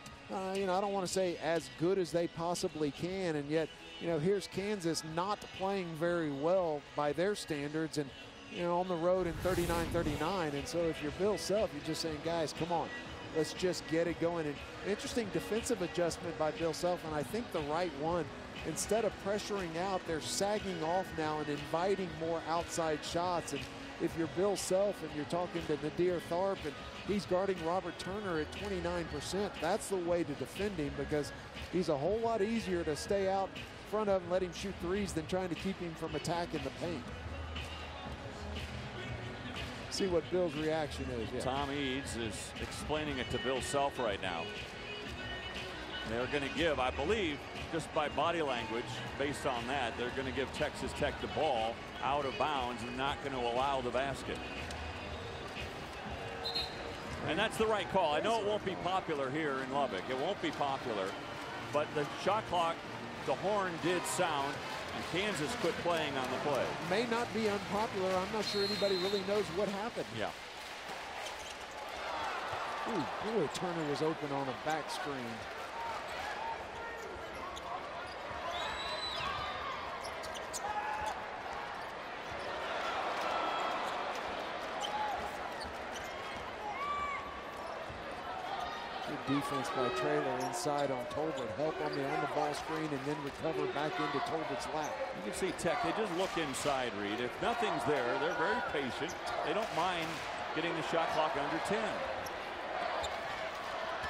you know, I don't want to say as good as they possibly can, and yet, you know, here's Kansas not playing very well by their standards, and, you know, on the road in 39-39. And so if you're Bill Self, you're just saying, guys, come on, let's just get it going. And interesting defensive adjustment by Bill Self, and I think the right one. Instead of pressuring out, they're sagging off now and inviting more outside shots. And if you're Bill Self and you're talking to Nadir Tharp and he's guarding Robert Turner at 29%, that's the way to defend him, because he's a whole lot easier to stay out in front of and let him shoot threes than trying to keep him from attacking the paint. See what Bill's reaction is. Yeah. Tom Eads is explaining it to Bill Self right now. They're going to give, I believe, just by body language, based on that, they're going to give Texas Tech the ball out of bounds and not going to allow the basket. And that's the right call. I know it won't be popular here in Lubbock. It won't be popular, but the shot clock, the horn did sound, and Kansas quit playing on the play. May not be unpopular. I'm not sure anybody really knows what happened. Yeah. Ooh, boy, Turner was open on a back screen. Good defense by Traylor inside on Tolbert. Help on the on-the-ball screen and then recover back into Tolbert's lap. You can see Tech, they just look inside, Reed. If nothing's there, they're very patient. They don't mind getting the shot clock under 10.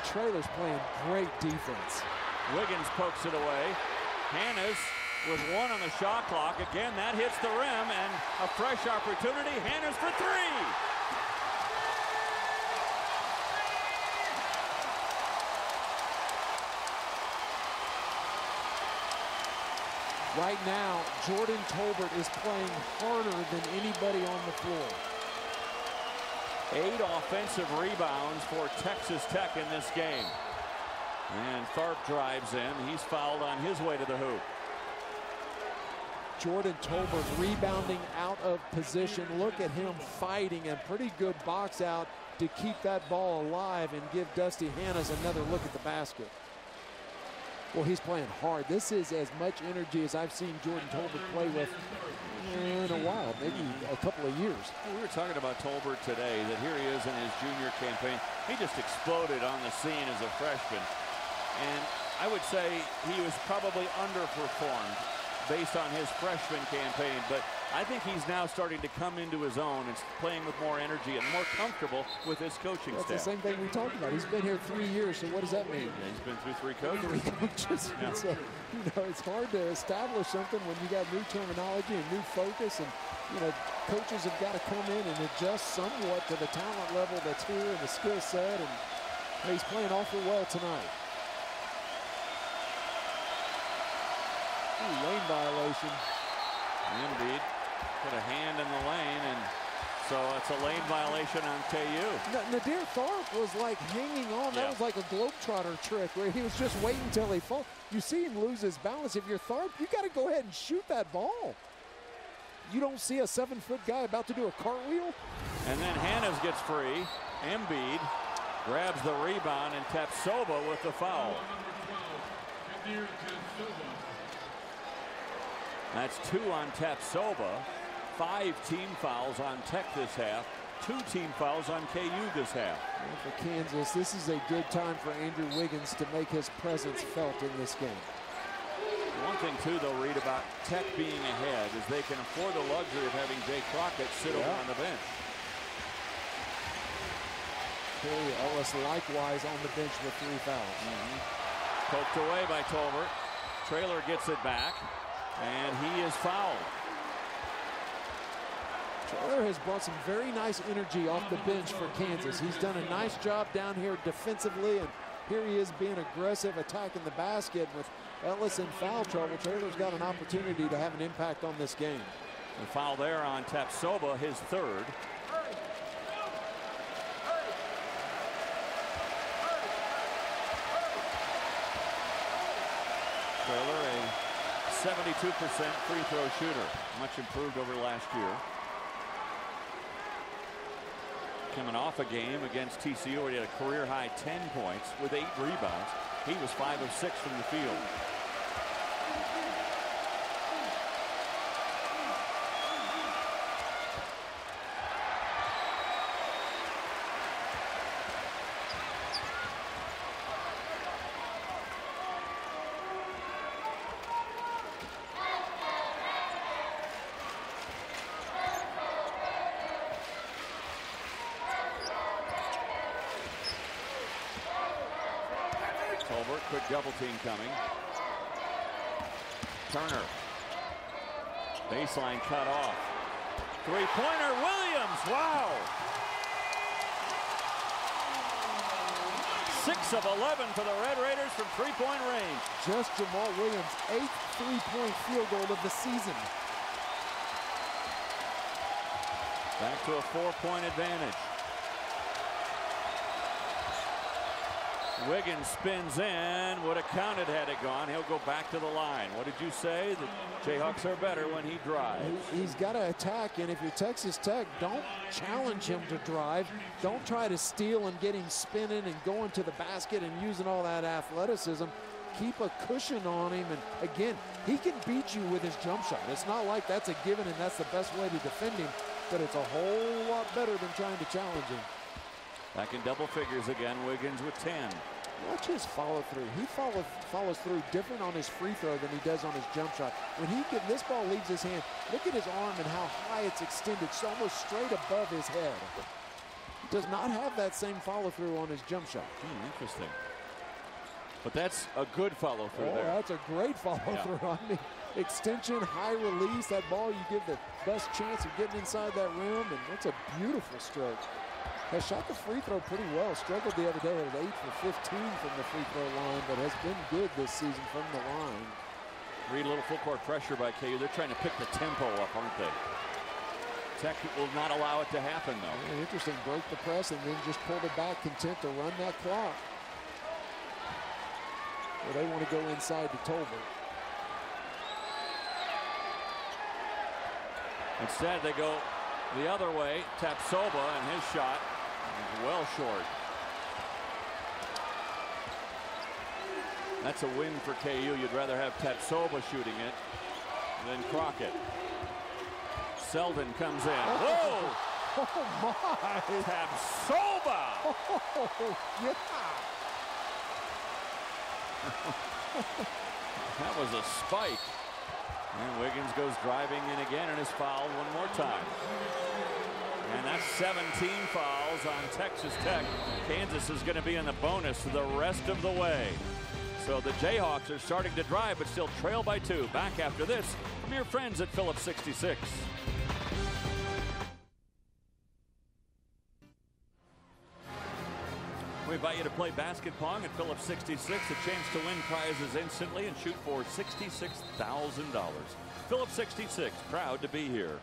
Traylor's playing great defense. Wiggins pokes it away. Hannes with 1 on the shot clock. Again, that hits the rim, and a fresh opportunity. Hannes for 3. Right now, Jordan Tolbert is playing harder than anybody on the floor. 8 offensive rebounds for Texas Tech in this game. And Tharp drives in. He's fouled on his way to the hoop. Jordan Tolbert rebounding out of position. Look at him fighting, a pretty good box out to keep that ball alive and give Dusty Hannes another look at the basket. Well, he's playing hard. This is as much energy as I've seen Jordan Tolbert play with in a while, maybe a couple of years. We were talking about Tolbert today, that here he is in his junior campaign. He just exploded on the scene as a freshman. And I would say he was probably underperformed based on his freshman campaign, but I think he's now starting to come into his own and playing with more energy and more comfortable with his coaching staff. That's the same thing we talked about. He's been here 3 years, so what does that mean? Yeah, he's been through 3 coaches. Yeah. So, it's hard to establish something when you got new terminology and new focus, and coaches have got to come in and adjust somewhat to the talent level that's here and the skill set, and he's playing awful well tonight. Lane violation. Embiid put a hand in the lane, and so it's a lane violation on KU. Nadir Tharp was like hanging on. That was like a Globetrotter trick where he was just waiting until he falls. You see him lose his balance. If you're Tharp, you got to go ahead and shoot that ball. You don't see a 7-foot guy about to do a cartwheel. And then Hannes gets free. Embiid grabs the rebound, and Tapsoba with the foul. That's 2 on Tapsoba. 5 team fouls on Tech this half. 2 team fouls on KU this half. And for Kansas, this is a good time for Andrew Wiggins to make his presence felt in this game. One thing, too, though, Reed, about Tech being ahead is they can afford the luxury of having Jay Crockett sit over on the bench. Terry Ellis likewise on the bench with 3 fouls. Poked away by Tolbert. Traylor gets it back, and he is fouled. Traylor has brought some very nice energy off the bench for Kansas. He's done a nice job down here defensively, and here he is being aggressive, attacking the basket with Ellis in foul trouble. Traylor's got an opportunity to have an impact on this game. The foul there on Tapsoba, his 3rd. Traylor, a 72% free throw shooter, much improved over last year. Coming off a game against TCU where he had a career-high 10 points with 8 rebounds. He was 5 of 6 from the field. Tolbert, quick double team coming. Turner. Baseline cut off. 3-pointer, Williams, wow! 6 of 11 for the Red Raiders from 3-point range. Just Jamal Williams' 8th 3-point field goal of the season. Back to a 4-point advantage. Wiggins spins in, would have counted had it gone. He'll go back to the line. What did you say? The Jayhawks are better when he drives. He's got to attack, and if you're Texas Tech, don't challenge him to drive. Don't try to steal and get him spinning and going to the basket and using all that athleticism. Keep a cushion on him, and again, he can beat you with his jump shot. It's not like that's a given and that's the best way to defend him, but it's a whole lot better than trying to challenge him. Back in double figures again, Wiggins with 10. Watch his follow through. He follows through different on his free throw than he does on his jump shot. When this ball leaves his hand, look at his arm and how high it's extended. It's almost straight above his head. He does not have that same follow through on his jump shot. Interesting. But that's a good follow through there. That's a great follow through. I mean, extension, high release, that ball you give the best chance of getting inside that rim, and that's a beautiful stroke. Has shot the free throw pretty well. Struggled the other day at 8 for 15 from the free throw line, but has been good this season from the line. Read a little full court pressure by KU. They're trying to pick the tempo up, aren't they? Tech will not allow it to happen, though. Yeah, interesting. Broke the press and then just pulled it back, content to run that clock. Well, they want to go inside to Tolbert. Instead, they go the other way. Tapsoba, and his shot is well short. That's a win for KU. You'd rather have Tapsoba shooting it than Crockett. Selden comes in. Whoa! Oh, my! Tapsoba! Oh, yeah! That was a spike. And Wiggins goes driving in again and is fouled one more time. And that's 17 fouls on Texas Tech. Kansas is going to be in the bonus the rest of the way. So the Jayhawks are starting to drive, but still trail by 2. Back after this from your friends at Phillips 66. We invite you to play basket pong at Phillips 66. A chance to win prizes instantly and shoot for $66,000. Phillips 66, proud to be here.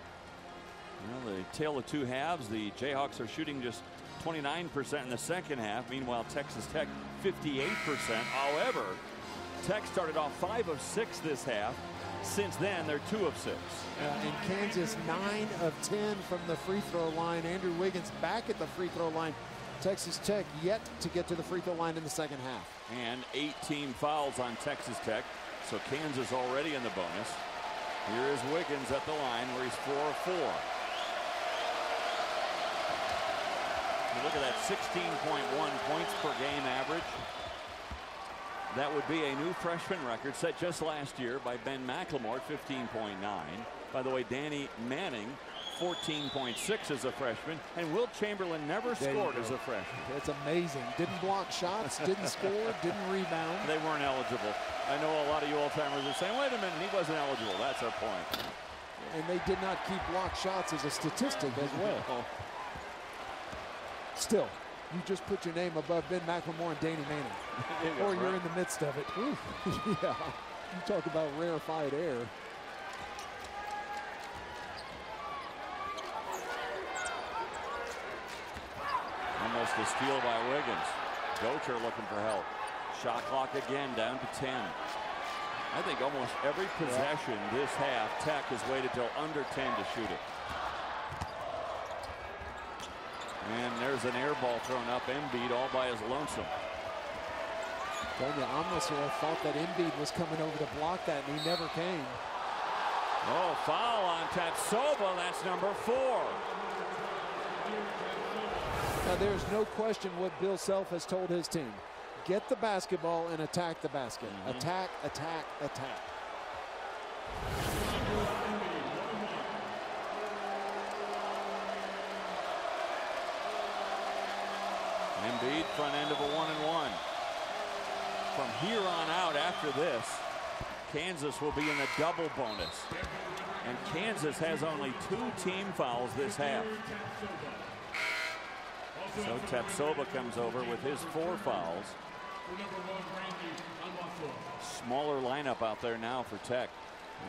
Well, the tale of two halves. The Jayhawks are shooting just 29% in the second half. Meanwhile, Texas Tech 58%. However, Tech started off 5 of 6 this half. Since then, they're 2 of 6. And Kansas 9 of 10 from the free throw line. Andrew Wiggins back at the free throw line. Texas Tech yet to get to the free throw line in the second half. And 18 fouls on Texas Tech. So Kansas already in the bonus. Here is Wiggins at the line where he's 4 of 4. You look at that 16.1 points per game average. That would be a new freshman record set just last year by Ben McLemore at 15.9. By the way, Danny Manning 14.6 as a freshman, and Wilt Chamberlain never scored as a freshman. That's amazing. Didn't block shots, didn't score, didn't rebound. They weren't eligible. I know a lot of you old-timers are saying, wait a minute, he wasn't eligible. That's our point. And they did not keep block shots as a statistic as well. Still, you just put your name above Ben McLemore and Danny Manning. Or you're in the midst of it. Yeah, you talk about rarefied air. Almost a steal by Wiggins. Gocher looking for help. Shot clock again down to 10. I think almost every possession this half, Tech has waited till under 10 to shoot it. And there's an air ball thrown up. Embiid all by his lonesome. Tony Amosor thought that Embiid was coming over to block that, and he never came. Oh, foul on Tapsoba. That's number 4. Now, there's no question what Bill Self has told his team. Get the basketball and attack the basket. Attack, attack, attack. Embiid, front end of a 1-and-1. From here on out, after this, Kansas will be in a double bonus. And Kansas has only 2 team fouls this half. So Tapsoba comes over with his 4 fouls. Smaller lineup out there now for Tech.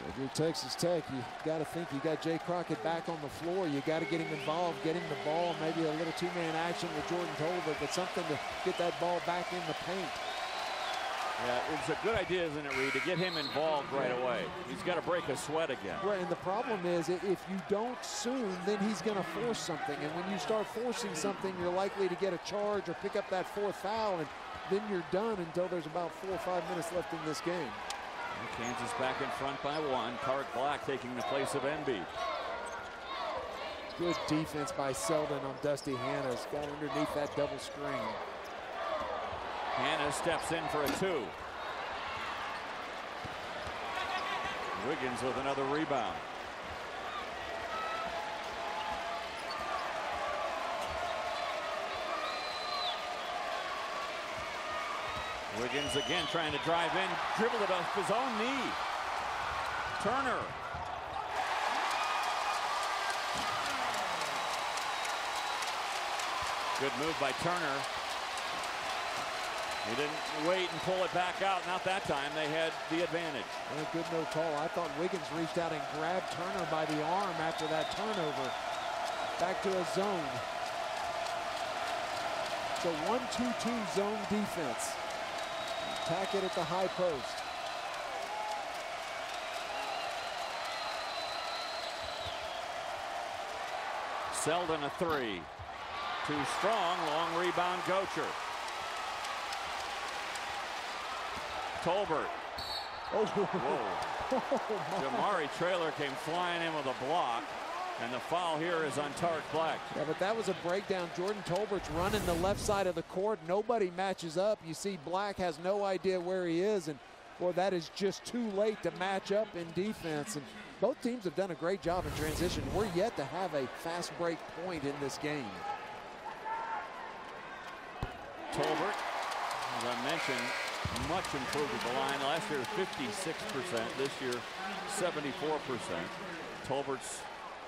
If you're Texas Tech, you got to think you got Jay Crockett back on the floor. You got to get him involved, get him the ball, maybe a little 2-man action with Jordan Tolbert, but something to get that ball back in the paint. Yeah, it's a good idea, isn't it, Reed, to get him involved right away. He's got to break a sweat again. Right, and the problem is if you don't soon, then he's going to force something. And when you start forcing something, you're likely to get a charge or pick up that 4th foul, and then you're done until there's about 4 or 5 minutes left in this game. And Kansas back in front by 1. Tarek Black taking the place of Embiid. Good defense by Selden on Dusty Hannah's. Got underneath that double screen. Hannah steps in for a 2. Wiggins with another rebound. Wiggins again trying to drive in, dribbled it off his own knee. Turner. Good move by Turner. He didn't wait and pull it back out. Not that time. They had the advantage. And a good no call. I thought Wiggins reached out and grabbed Turner by the arm after that turnover. Back to a zone. It's a 1-2-2 zone defense. Attack it at the high post. Selden a three. Too strong. Long rebound, Gocher. Tolbert. Oh, whoa. Jamari Traylor came flying in with a block. And the foul here is on Tarek Black. Yeah, but that was a breakdown. Jordan Tolbert's running the left side of the court. Nobody matches up. You see Black has no idea where he is. And, boy, that is just too late to match up in defense. And both teams have done a great job in transition. We're yet to have a fast break point in this game. Tolbert, as I mentioned, much improved at the line. Last year, 56%. This year, 74%. Tolbert's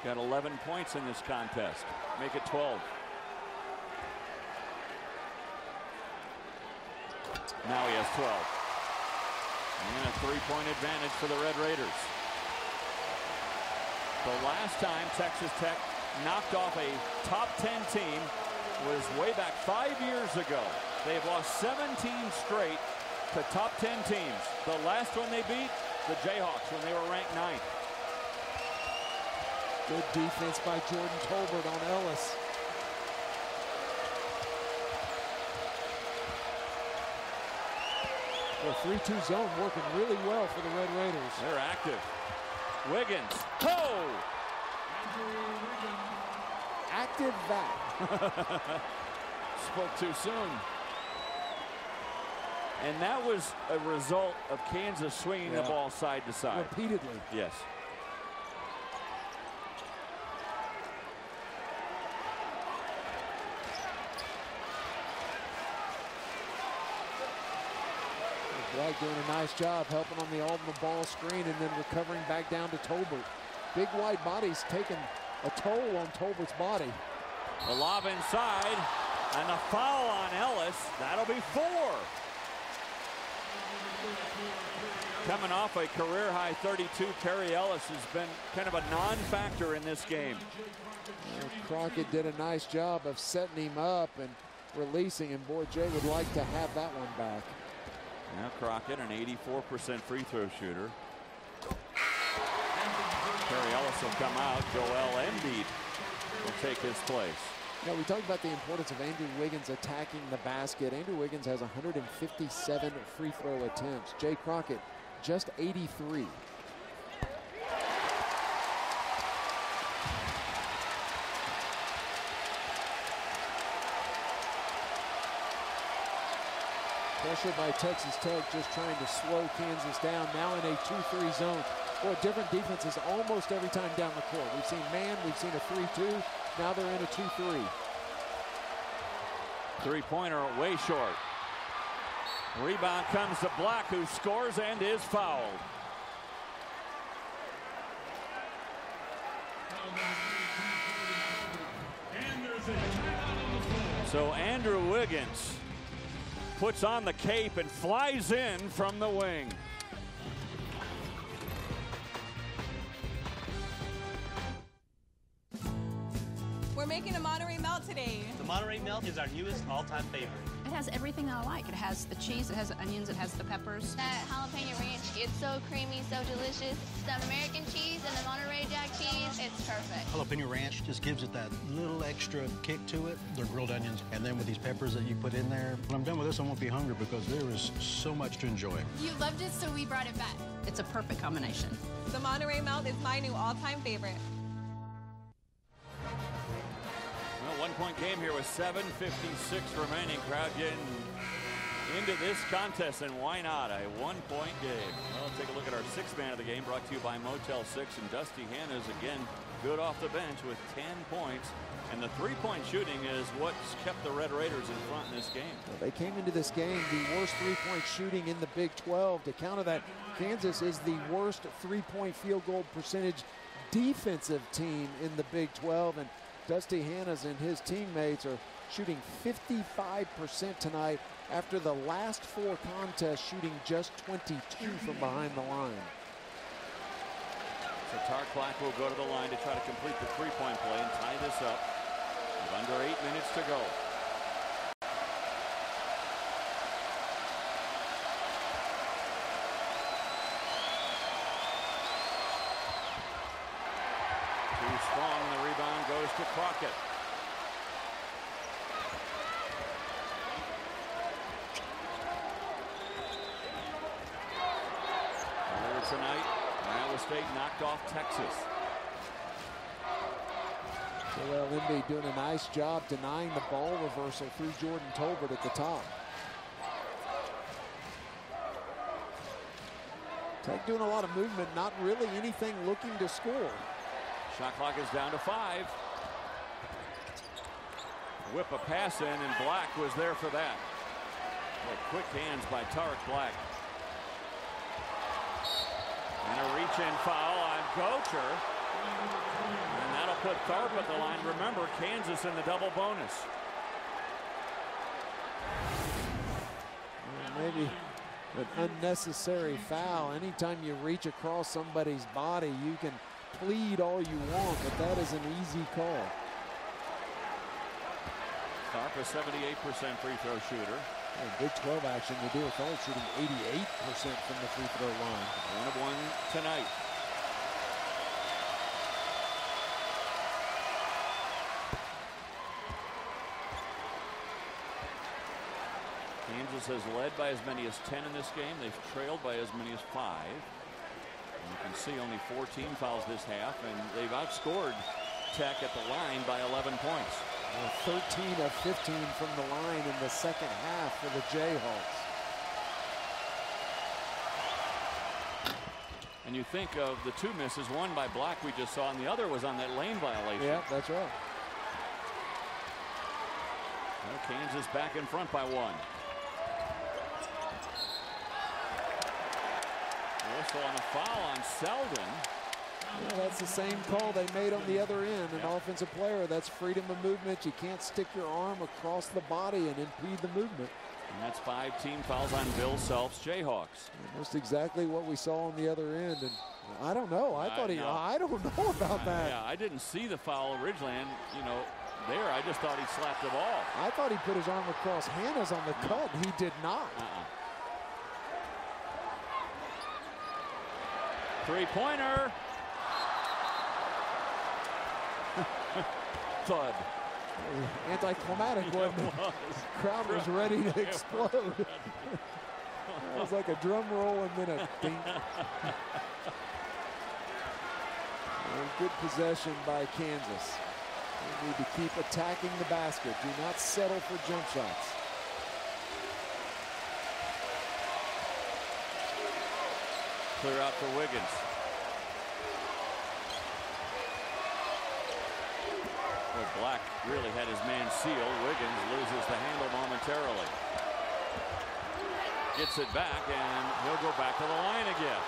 got 11 points in this contest. Make it 12. Now he has 12. And a three-point advantage for the Red Raiders. The last time Texas Tech knocked off a top 10 team was way back 5 years ago. They've lost 17 straight to top 10 teams. The last one they beat, the Jayhawks, when they were ranked 9th. Good defense by Jordan Tolbert on Ellis. The 3-2 zone working really well for the Red Raiders. They're active. Wiggins. Oh! Active that. Spoke too soon. And that was a result of Kansas swinging the ball side to side. Repeatedly. Yes. Black doing a nice job helping on the ball screen and then recovering back down to Tolbert. Big wide body's taking a toll on Tolbert's body. The lob inside and the foul on Ellis. That'll be 4. Coming off a career-high 32, Perry Ellis has been kind of a non-factor in this game. Crockett did a nice job of setting him up and releasing him. Boy, Jay would like to have that one back. Now Crockett, an 84% free throw shooter. Perry Ellis will come out. Joel Embiid will take his place. Yeah, we talked about the importance of Andrew Wiggins attacking the basket. Andrew Wiggins has 157 free throw attempts. Jay Crockett, just 83. Pressure by Texas Tech, just trying to slow Kansas down. Now in a 2-3 zone. Boy, different defenses almost every time down the court. We've seen man, we've seen a 3-2. Now they're in a 2-3. Three-pointer way short. Rebound comes to Black, who scores and is fouled. So Andrew Wiggins puts on the cape and flies in from the wing. We're making a Monterey Melt today. The Monterey Melt is our newest all-time favorite. It has everything that I like. It has the cheese, it has the onions, it has the peppers. That jalapeno ranch, it's so creamy, so delicious. The American cheese and the Monterey Jack cheese, it's perfect. Jalapeno ranch just gives it that little extra kick to it. They're grilled onions. And then with these peppers that you put in there, when I'm done with this, I won't be hungry because there is so much to enjoy. You loved it, so we brought it back. It's a perfect combination. The Monterey Melt is my new all-time favorite. Well, one-point game here with 7:56 remaining. Crowd getting into this contest, and why not? A one-point game. Well, let's take a look at our sixth man of the game, brought to you by Motel 6. And Dusty Hanna's again good off the bench with 10 points. And the three-point shooting is what's kept the Red Raiders in front in this game. Well, they came into this game the worst three-point shooting in the Big 12. To counter that, Kansas is the worst three-point field goal percentage defensive team in the Big 12. And Dusty Hanna's and his teammates are shooting 55% tonight after the last 4 contests, shooting just 22 from behind the line. So Tark Black will go to the line to try to complete the three-point play and tie this up with under 8 minutes to go. Too strong, and the rebound goes to Crockett. Earlier tonight, Iowa State knocked off Texas. Joel Embiid doing a nice job denying the ball reversal through Jordan Tolbert at the top. Tech doing a lot of movement, not really anything looking to score. Shot clock is down to 5. Whip a pass in, and Black was there for that. Boy, quick hands by Tarek Black. And a reach-in foul on Gocher. And that'll put Tharp at the line. Remember, Kansas in the double bonus. Maybe an unnecessary foul. Anytime you reach across somebody's body, you can plead all you want, but that is an easy call. Tharp, a 78% free throw shooter. In Big 12 action, they do with all shooting 88% from the free throw line. 1 of 1 tonight. Kansas has led by as many as 10 in this game. They've trailed by as many as 5. And you can see only 14 fouls this half, and they've outscored Tech at the line by 11 points. 13 of 15 from the line in the second half for the Jayhawks. And you think of the 2 misses, one by Black we just saw, and the other was on that lane violation. Yeah, that's right. Well, Kansas back in front by 1. Whistle on a foul on Selden. Yeah, that's the same call they made on the other end. An offensive player, that's freedom of movement. You can't stick your arm across the body and impede the movement. And that's 5 team fouls on Bill Self's Jayhawks. Almost exactly what we saw on the other end. And I don't know. I thought he. I don't know about that. Yeah, I didn't see the foul originally, and there I just thought he slapped the ball. I thought he put his arm across Hanna's on the cut. He did not. Three-pointer. Thud. Anticlimactic, wasn't it? The crowd was ready to explode. It was like a drum roll and then a ding. Good possession by Kansas. They need to keep attacking the basket. Do not settle for jump shots. Clear out for Wiggins. Well, Black really had his man sealed. Wiggins loses the handle momentarily. Gets it back, and he'll go back to the line again.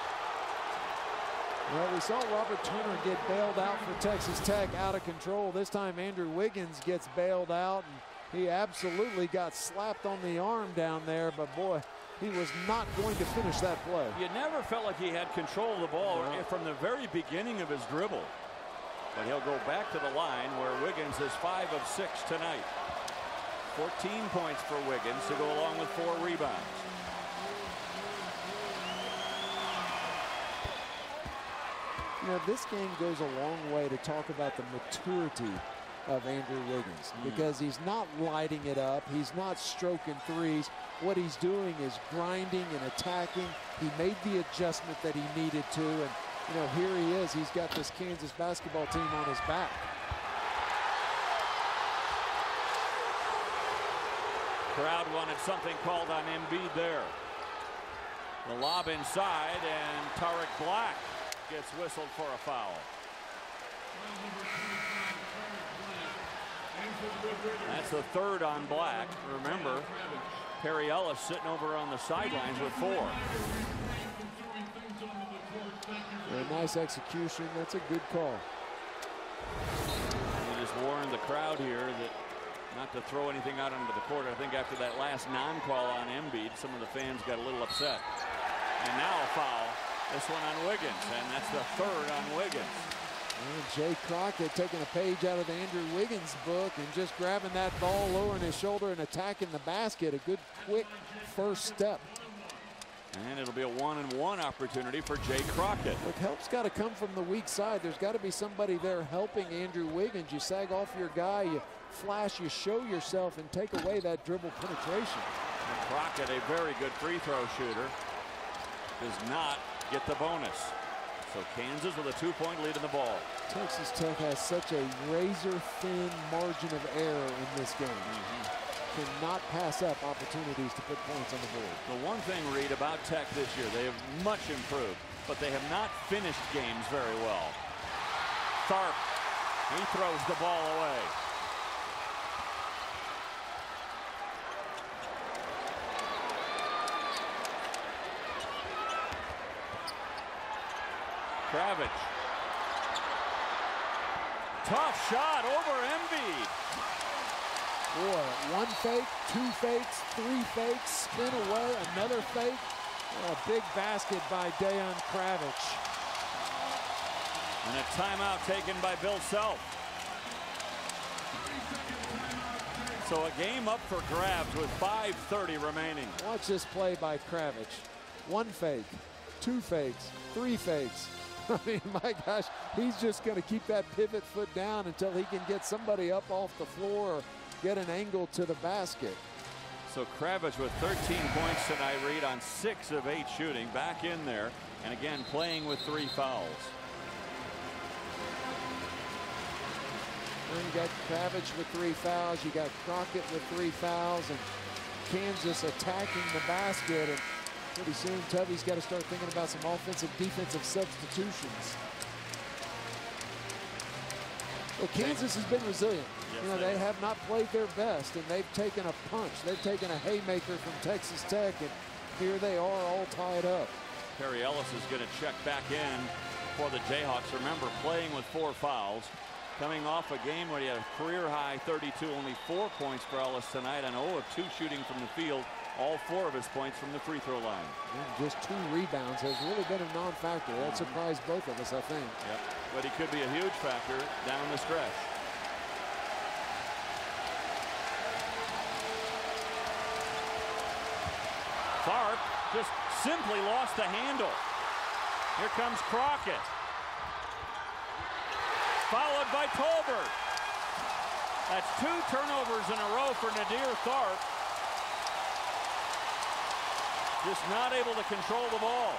Well, we saw Robert Turner get bailed out for Texas Tech, out of control. This time Andrew Wiggins gets bailed out, and he absolutely got slapped on the arm down there, but boy, he was not going to finish that play. You never felt like he had control of the ball from the very beginning of his dribble. But he'll go back to the line where Wiggins is 5 of 6 tonight. 14 points for Wiggins to go along with 4 rebounds. You know, this game goes a long way to talk about the maturity of Andrew Wiggins, because he's not lighting it up. He's not stroking threes. What he's doing is grinding and attacking. He made the adjustment that he needed to, and here he is. He's got this Kansas basketball team on his back. Crowd wanted something called on Embiid there. The lob inside, and Tarek Black gets whistled for a foul. That's the third on Black. Remember, Perry Ellis sitting over on the sidelines with 4. A nice execution. That's a good call. He just warned the crowd here that not to throw anything out onto the court. I think after that last non-call on Embiid, some of the fans got a little upset. And now a foul. This one on Wiggins, and that's the third on Wiggins. And Jay Crockett taking a page out of the Andrew Wiggins book and just grabbing that ball, lowering his shoulder and attacking the basket. A good, quick first step. And it'll be a 1-and-1 opportunity for Jay Crockett. Look, help's got to come from the weak side. There's got to be somebody there helping Andrew Wiggins. You sag off your guy, you flash, you show yourself, and take away that dribble penetration. And Crockett, a very good free throw shooter, does not get the bonus. So Kansas with a 2-point lead in the ball. Texas Tech has such a razor-thin margin of error in this game. Cannot pass up opportunities to put points on the board. The one thing, Reed, about Tech this year, they have much improved, but they have not finished games very well. Tharp, he throws the ball away. Kravitz. Tough shot over Embiid. Boy, 1 fake, 2 fakes, 3 fakes, spin away, another fake. A big basket by Dejan Kravitz. And a timeout taken by Bill Self. So a game up for grabs with 5:30 remaining. Watch this play by Kravitz. 1 fake, 2 fakes, 3 fakes. I mean, my gosh, he's just going to keep that pivot foot down until he can get somebody up off the floor or get an angle to the basket. So Kravitz with 13 points tonight, Reed, on 6 of 8 shooting, back in there, and again playing with 3 fouls. And you got Kravitz with 3 fouls, you got Crockett with 3 fouls, and Kansas attacking the basket. And pretty soon, Tubby's got to start thinking about some offensive, defensive substitutions. Well, Kansas has been resilient. Yes, they have not played their best, and they've taken a punch. They've taken a haymaker from Texas Tech, and here they are all tied up. Perry Ellis is going to check back in for the Jayhawks. Remember, playing with 4 fouls, coming off a game where he had a career-high 32, only 4 points for Ellis tonight, and 0 of 2 shooting from the field. All 4 of his points from the free throw line. And just 2 rebounds has really been a non-factor. That surprised both of us, I think. Yep. But he could be a huge factor down the stretch. Tharp just simply lost the handle. Here comes Crockett. Followed by Tolbert. That's 2 turnovers in a row for Nadir Tharp. Just not able to control the ball.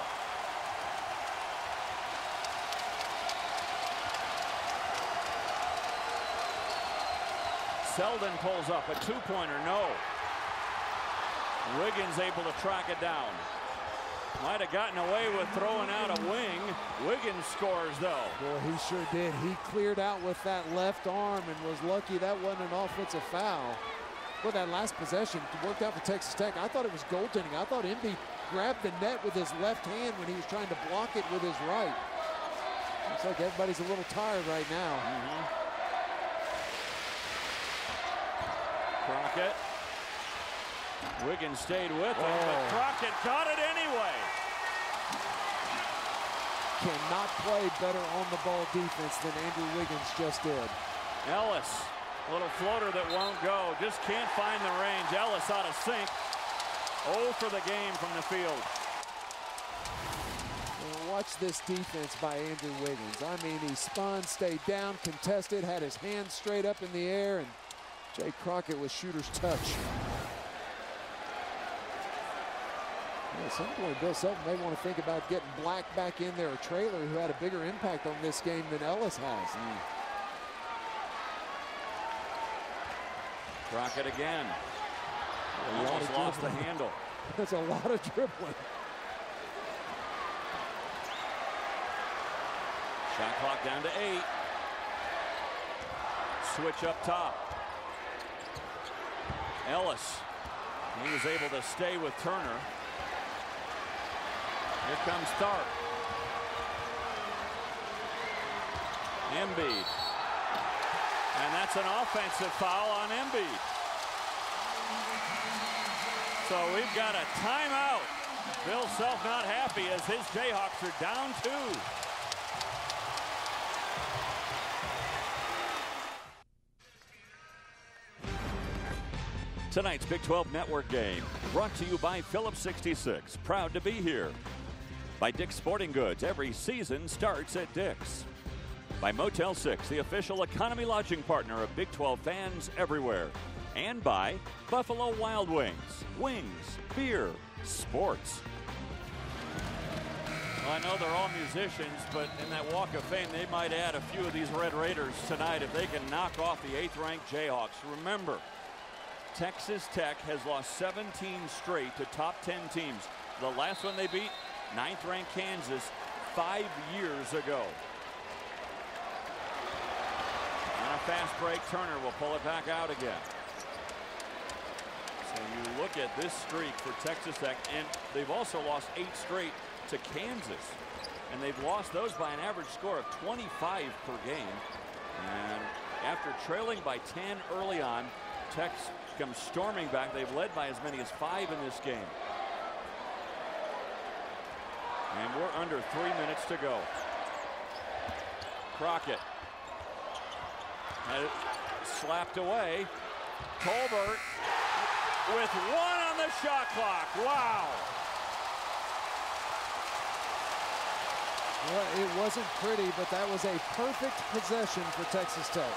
Selden pulls up a 2-pointer, no. Wiggins able to track it down. Might have gotten away with throwing out a wing. Wiggins scores, though. Boy, he sure did. He cleared out with that left arm and was lucky that wasn't an offensive foul. Well, that last possession worked out for Texas Tech. I thought it was goaltending. I thought Embiid grabbed the net with his left hand when he was trying to block it with his right. Looks like everybody's a little tired right now. Crockett. Wiggins stayed with him, but Crockett got it anyway. Cannot play better on the ball defense than Andrew Wiggins just did. Ellis, a little floater that won't go. Just can't find the range. Ellis out of sync. 0 for the game from the field. Well, watch this defense by Andrew Wiggins. I mean, he spun, stayed down, contested, had his hands straight up in the air, and Jay Crockett with shooter's touch. At some point, Bill Self may want to think about getting Black back in there, a trailer who had a bigger impact on this game than Ellis has. Crockett again. Almost lost the handle. That's a lot of dribbling. Shot clock down to 8. Switch up top. Ellis. He was able to stay with Turner. Here comes Tharp. Embiid. And that's an offensive foul on Embiid. So we've got a timeout. Bill Self not happy as his Jayhawks are down 2. Tonight's Big 12 Network game brought to you by Phillips 66. Proud to be here. By Dick's Sporting Goods. Every season starts at Dick's. By Motel 6, the official economy lodging partner of Big 12 fans everywhere. And by Buffalo Wild Wings. Wings, beer, sports. Well, I know they're all musicians, but in that Walk of Fame, they might add a few of these Red Raiders tonight if they can knock off the 8th-ranked Jayhawks. Remember, Texas Tech has lost 17 straight to top 10 teams. The last one they beat, 9th-ranked Kansas, 5 years ago. On a fast break, Turner will pull it back out again. So you look at this streak for Texas Tech, and they've also lost 8 straight to Kansas. And they've lost those by an average score of 25 per game. And after trailing by 10 early on, Tech comes storming back. They've led by as many as 5 in this game. And we're under 3 minutes to go. Crockett. Had it slapped away. Tolbert with 1 on the shot clock. Wow. Well, it wasn't pretty, but that was a perfect possession for Texas Tech.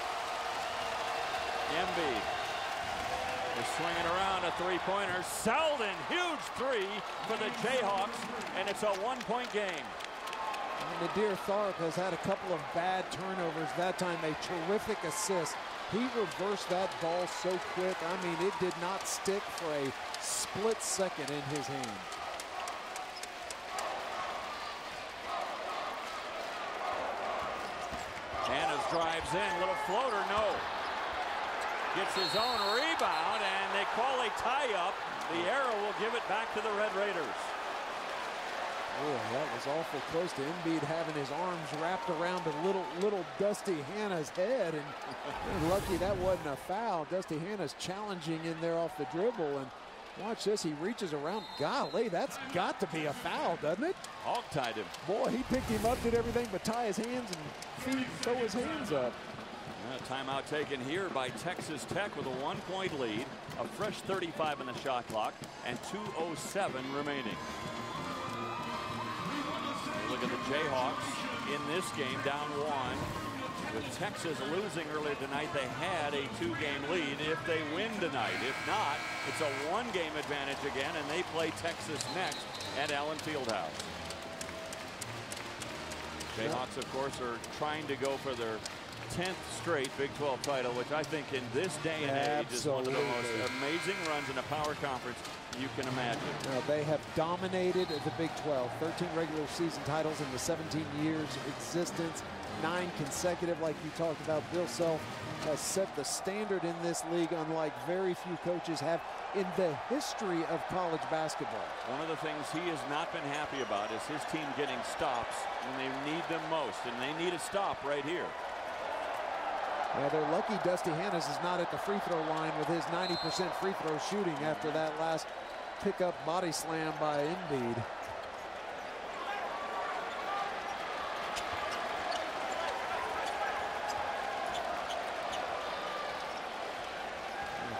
Embiid is swinging around a three-pointer. Selden, huge 3 for the Jayhawks, and it's a 1-point game. Nadir Tharp has had a couple of bad turnovers. That time a terrific assist. He reversed that ball so quick. I mean, it did not stick for a split second in his hand. Hannes drives in, little floater, no. Gets his own rebound, and they call a tie-up. The arrow will give it back to the Red Raiders. Oh, that was awful close to Embiid having his arms wrapped around a little Dusty Hanna's head, and lucky that wasn't a foul. Dusty Hanna's challenging in there off the dribble, and watch this, he reaches around. Golly, that's got to be a foul, doesn't it? Hog-tied him. Boy, he picked him up, did everything but tie his hands and throw his hands up. Timeout taken here by Texas Tech with a 1-point lead, a fresh 35 in the shot clock, and 2:07 remaining. Look at the Jayhawks in this game, down 1. With Texas losing earlier tonight, they had a 2-game lead. If they win tonight, if not, it's a 1-game advantage again, and they play Texas next at Allen Fieldhouse. Jayhawks, of course, are trying to go for their 10th straight Big 12 title, which I think in this day and age is one of the most amazing runs in a power conference you can imagine. They have dominated the Big 12. 13 regular season titles in the 17 years existence. 9 consecutive, like you talked about. Bill Self has set the standard in this league, unlike very few coaches have in the history of college basketball. One of the things he has not been happy about is his team getting stops when they need them most, and they need a stop right here. Well, they're lucky Dusty Hannes is not at the free throw line with his 90% free throw shooting after that last pickup body slam by Embiid.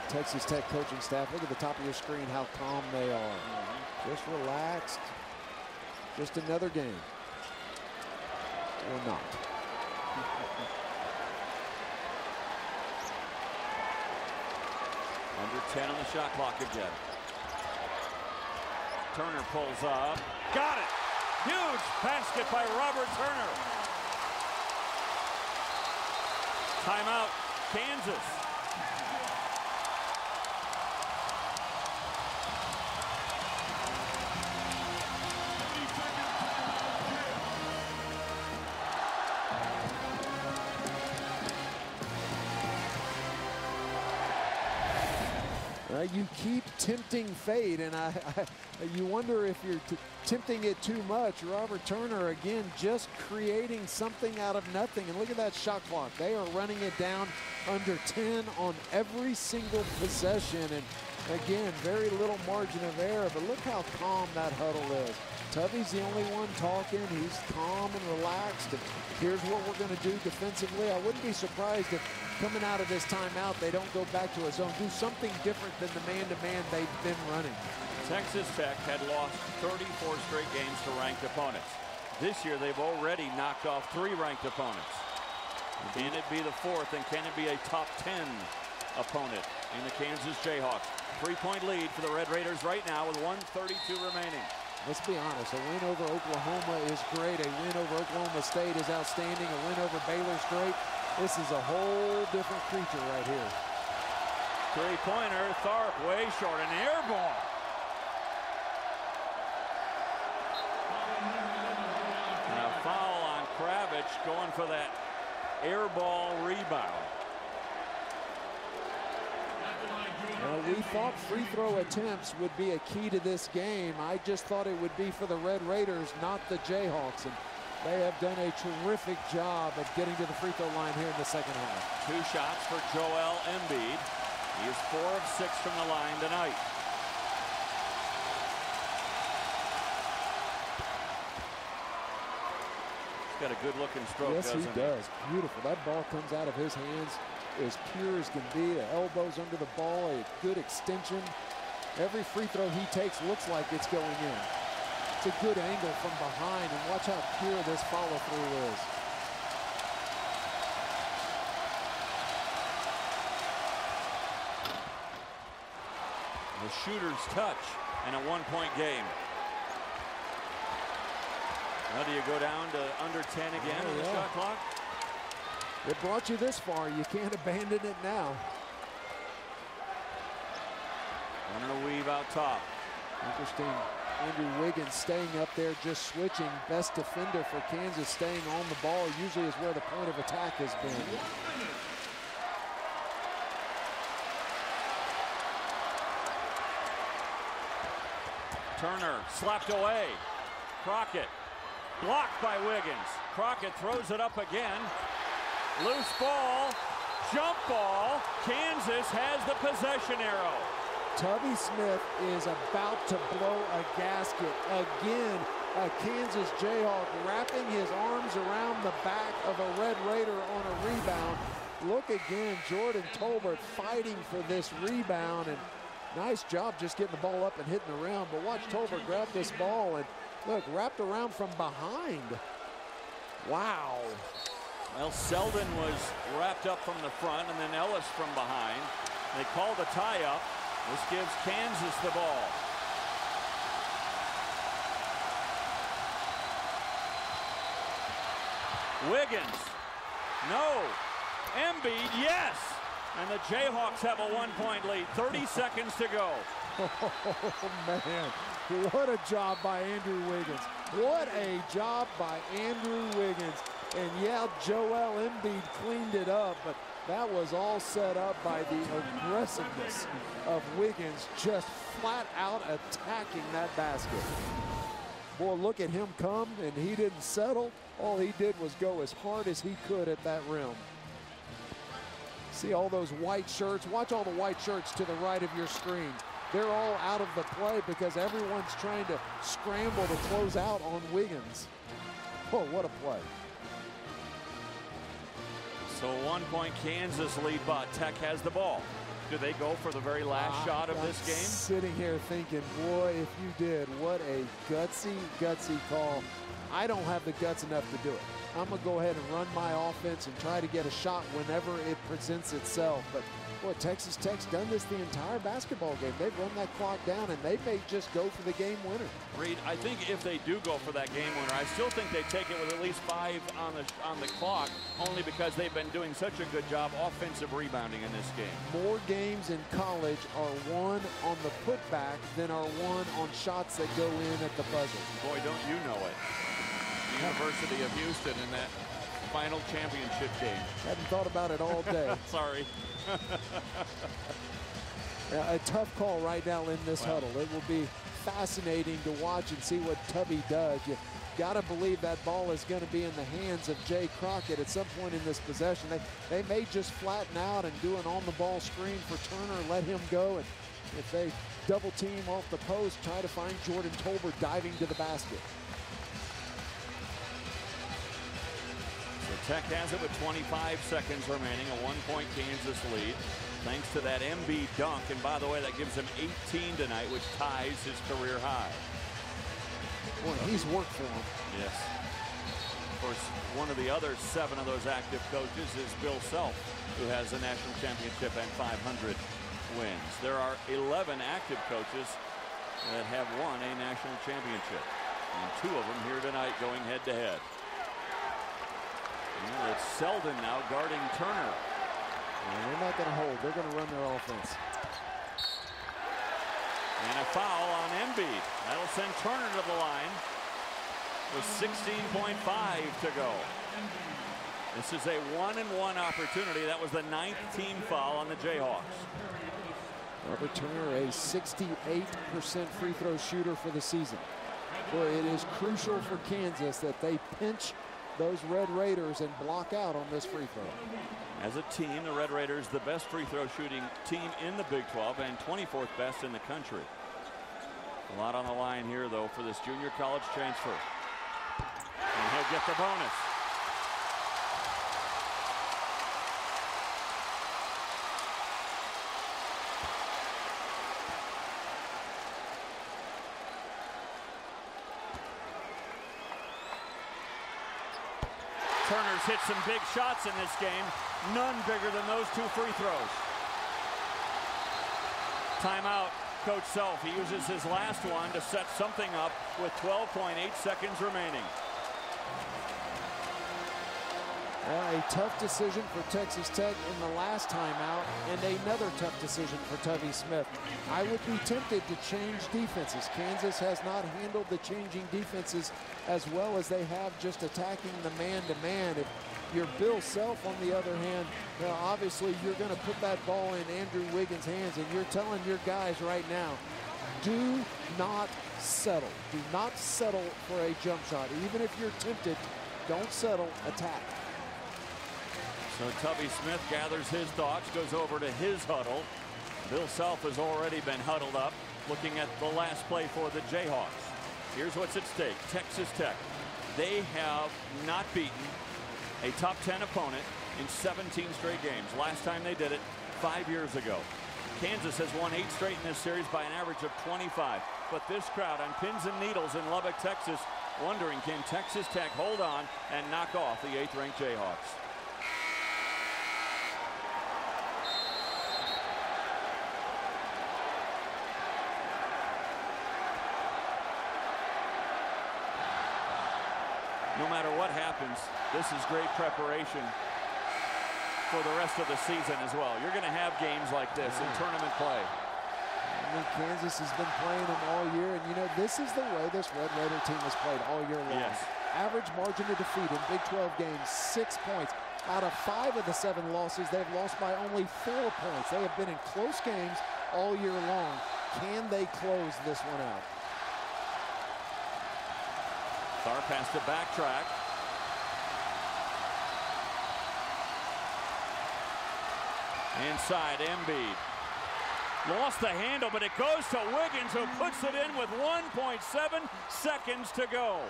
Texas Tech coaching staff, look at the top of your screen how calm they are. Just relaxed. Just another game. Or not. Under 10 on the shot clock again. Turner pulls up. Got it! Huge basket by Robert Turner. Timeout, Kansas. You keep tempting fate, and you wonder if you're tempting it too much. Robert Turner, again, just creating something out of nothing. And look at that shot clock. They are running it down under 10 on every single possession. And again, very little margin of error, but look how calm that huddle is. Tubby's the only one talking. He's calm and relaxed. And here's what we're going to do defensively. I wouldn't be surprised if coming out of this timeout, they don't go back to a zone. Do something different than the man-to-man they've been running. Texas Tech had lost 34 straight games to ranked opponents. This year, they've already knocked off 3 ranked opponents. Can it be the 4th, and can it be a top 10 opponent in the Kansas Jayhawks? 3-point lead for the Red Raiders right now with 1:32 remaining. Let's be honest, a win over Oklahoma is great. A win over Oklahoma State is outstanding. A win over Baylor's great. This is a whole different creature right here. 3-pointer, Tharp way short, an air ball. And a foul on Kravitz going for that air ball rebound. We thought free throw attempts would be a key to this game. I just thought it would be for the Red Raiders, not the Jayhawks. And they have done a terrific job of getting to the free throw line here in the second half. 2 shots for Joel Embiid. He is 4 of 6 from the line tonight. He's got a good looking stroke, yes, doesn't he does. Beautiful. That ball comes out of his hands as pure as can be. The elbows under the ball, a good extension. Every free throw he takes looks like it's going in. It's a good angle from behind, and watch how pure this follow through is. The shooter's touch and a 1-point game. Now do you go down to under 10 again on the shot clock? It brought you this far. You can't abandon it now. Running a weave out top. Interesting. Andrew Wiggins staying up there, just switching. Best defender for Kansas, staying on the ball. Usually is where the point of attack has been. Turner slapped away. Crockett blocked by Wiggins. Crockett throws it up again. Loose ball, jump ball. Kansas has the possession arrow. Tubby Smith is about to blow a gasket. Again, a Kansas Jayhawk wrapping his arms around the back of a Red Raider on a rebound. Look again, Jordan Tolbert fighting for this rebound, and nice job just getting the ball up and hitting the rim. But watch Tolbert grab this ball and look, wrapped around from behind. Wow. Well, Selden was wrapped up from the front and then Ellis from behind. They called a tie-up. This gives Kansas the ball. Wiggins. No. Embiid, yes. And the Jayhawks have a 1-point lead. 30 seconds to go. Oh, man. What a job by Andrew Wiggins. What a job by Andrew Wiggins. And yeah, Joel Embiid cleaned it up, but that was all set up by the aggressiveness of Wiggins, just flat out attacking that basket. Boy, look at him come, and he didn't settle. All he did was go as hard as he could at that rim. See all those white shirts? Watch all the white shirts to the right of your screen. They're all out of the play because everyone's trying to scramble to close out on Wiggins. Oh, what a play. So 1-point Kansas lead, but Tech has the ball. Do they go for the very last shot of this game? Sitting here thinking, boy, if you did, what a gutsy call. I don't have the guts enough to do it. I'm going to go ahead and run my offense and try to get a shot whenever it presents itself. But, boy, Texas Tech's done this the entire basketball game. They've run that clock down, and they may just go for the game winner. Reed, I think if they do go for that game winner, I still think they take it with at least 5 on the clock, only because they've been doing such a good job offensive rebounding in this game. More games in college are won on the putback than are won on shots that go in at the buzzer. Boy, don't you know it. The University of Houston in that final championship game. Hadn't thought about it all day. Sorry. A tough call right now in this huddle. It will be fascinating to watch and see what Tubby does. You got to believe that ball is going to be in the hands of Jay Crockett at some point in this possession. They may just flatten out and do an on-the-ball screen for Turner, let him go. And if they double team off the post, try to find Jordan Tolbert diving to the basket. So Tech has it with 25 seconds remaining, a 1-point Kansas lead. Thanks to that Embiid dunk, and by the way, that gives him 18 tonight, which ties his career high. Boy, he's worked for him. Yes. Of course, one of the other 7 of those active coaches is Bill Self, who has a national championship and 500 wins. There are 11 active coaches that have won a national championship, and 2 of them here tonight going head-to-head. It's Selden now guarding Turner. And they're not going to hold. They're going to run their offense. And a foul on Embiid. That'll send Turner to the line with 16.5 to go. This is a 1-and-1 opportunity. That was the 9th team foul on the Jayhawks. Robert Turner, a 68% free throw shooter for the season. Boy, it is crucial for Kansas that they pinch those Red Raiders and block out on this free throw. As a team, the Red Raiders, the best free throw shooting team in the Big 12 and 24th best in the country. A lot on the line here, though, for this junior college transfer. And he'll get the bonus. Turner's hit some big shots in this game. None bigger than those 2 free throws. Timeout, Coach Self. He uses his last one to set something up with 12.8 seconds remaining. A tough decision for Texas Tech in the last timeout, and another tough decision for Tubby Smith. I would be tempted to change defenses. Kansas has not handled the changing defenses as well as they have just attacking the man-to-man. If you're Bill Self, on the other hand, obviously you're going to put that ball in Andrew Wiggins' hands, and you're telling your guys right now, do not settle. Do not settle for a jump shot. Even if you're tempted, don't settle, attack. So Tubby Smith gathers his thoughts, goes over to his huddle. Bill Self has already been huddled up, looking at the last play for the Jayhawks. Here's what's at stake. Texas Tech. They have not beaten a top 10 opponent in 17 straight games. Last time they did it 5 years ago. Kansas has won 8 straight in this series by an average of 25. But this crowd on pins and needles in Lubbock, Texas, wondering, can Texas Tech hold on and knock off the 8th-ranked Jayhawks? No matter what happens, this is great preparation for the rest of the season as well. You're going to have games like this in tournament play. I mean, Kansas has been playing them all year, and you know, this is the way this Red Raider team has played all year long. Yes. Average margin of defeat in Big 12 games, 6 points. Out of 5 of the 7 losses, they've lost by only 4 points. They have been in close games all year long. Can they close this one out? Thar has to backtrack. Inside, Embiid. Lost the handle, but it goes to Wiggins, who puts it in with 1.7 seconds to go.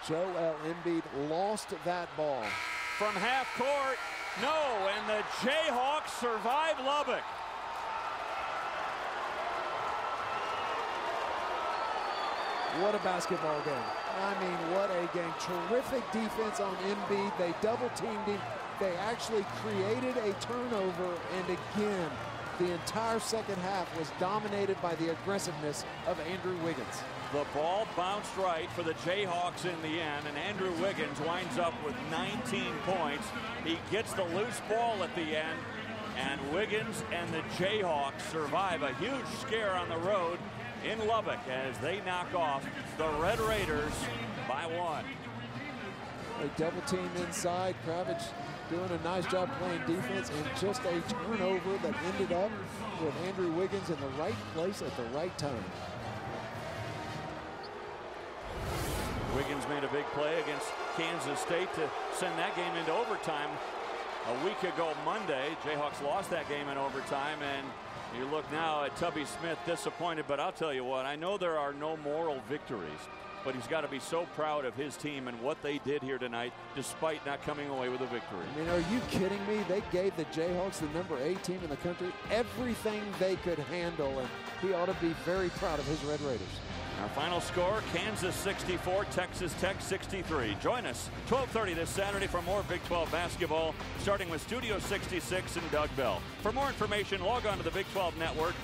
Joel Embiid lost that ball. From half court, no, and the Jayhawks survive Lubbock. What a basketball game. I mean, what a game. Terrific defense on Embiid. They double-teamed him. They actually created a turnover, and again, the entire second half was dominated by the aggressiveness of Andrew Wiggins. The ball bounced right for the Jayhawks in the end, and Andrew Wiggins winds up with 19 points. He gets the loose ball at the end, and Wiggins and the Jayhawks survive a huge scare on the road in Lubbock as they knock off the Red Raiders by 1. They double teamed inside. Kravitz doing a nice job playing defense, and just a turnover that ended up with Andrew Wiggins in the right place at the right time. Wiggins made a big play against Kansas State to send that game into overtime. A week ago Monday, Jayhawks lost that game in overtime, and you look now at Tubby Smith disappointed, but I'll tell you what, I know there are no moral victories, but he's got to be so proud of his team and what they did here tonight despite not coming away with a victory. I mean, are you kidding me? They gave the Jayhawks, the number 8 team in the country, everything they could handle, and he ought to be very proud of his Red Raiders. Our final score, Kansas 64, Texas Tech 63. Join us 12:30 this Saturday for more Big 12 basketball, starting with Studio 66 and Doug Bell. For more information, log on to the Big 12 Network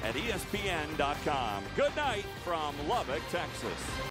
at ESPN.com. Good night from Lubbock, Texas.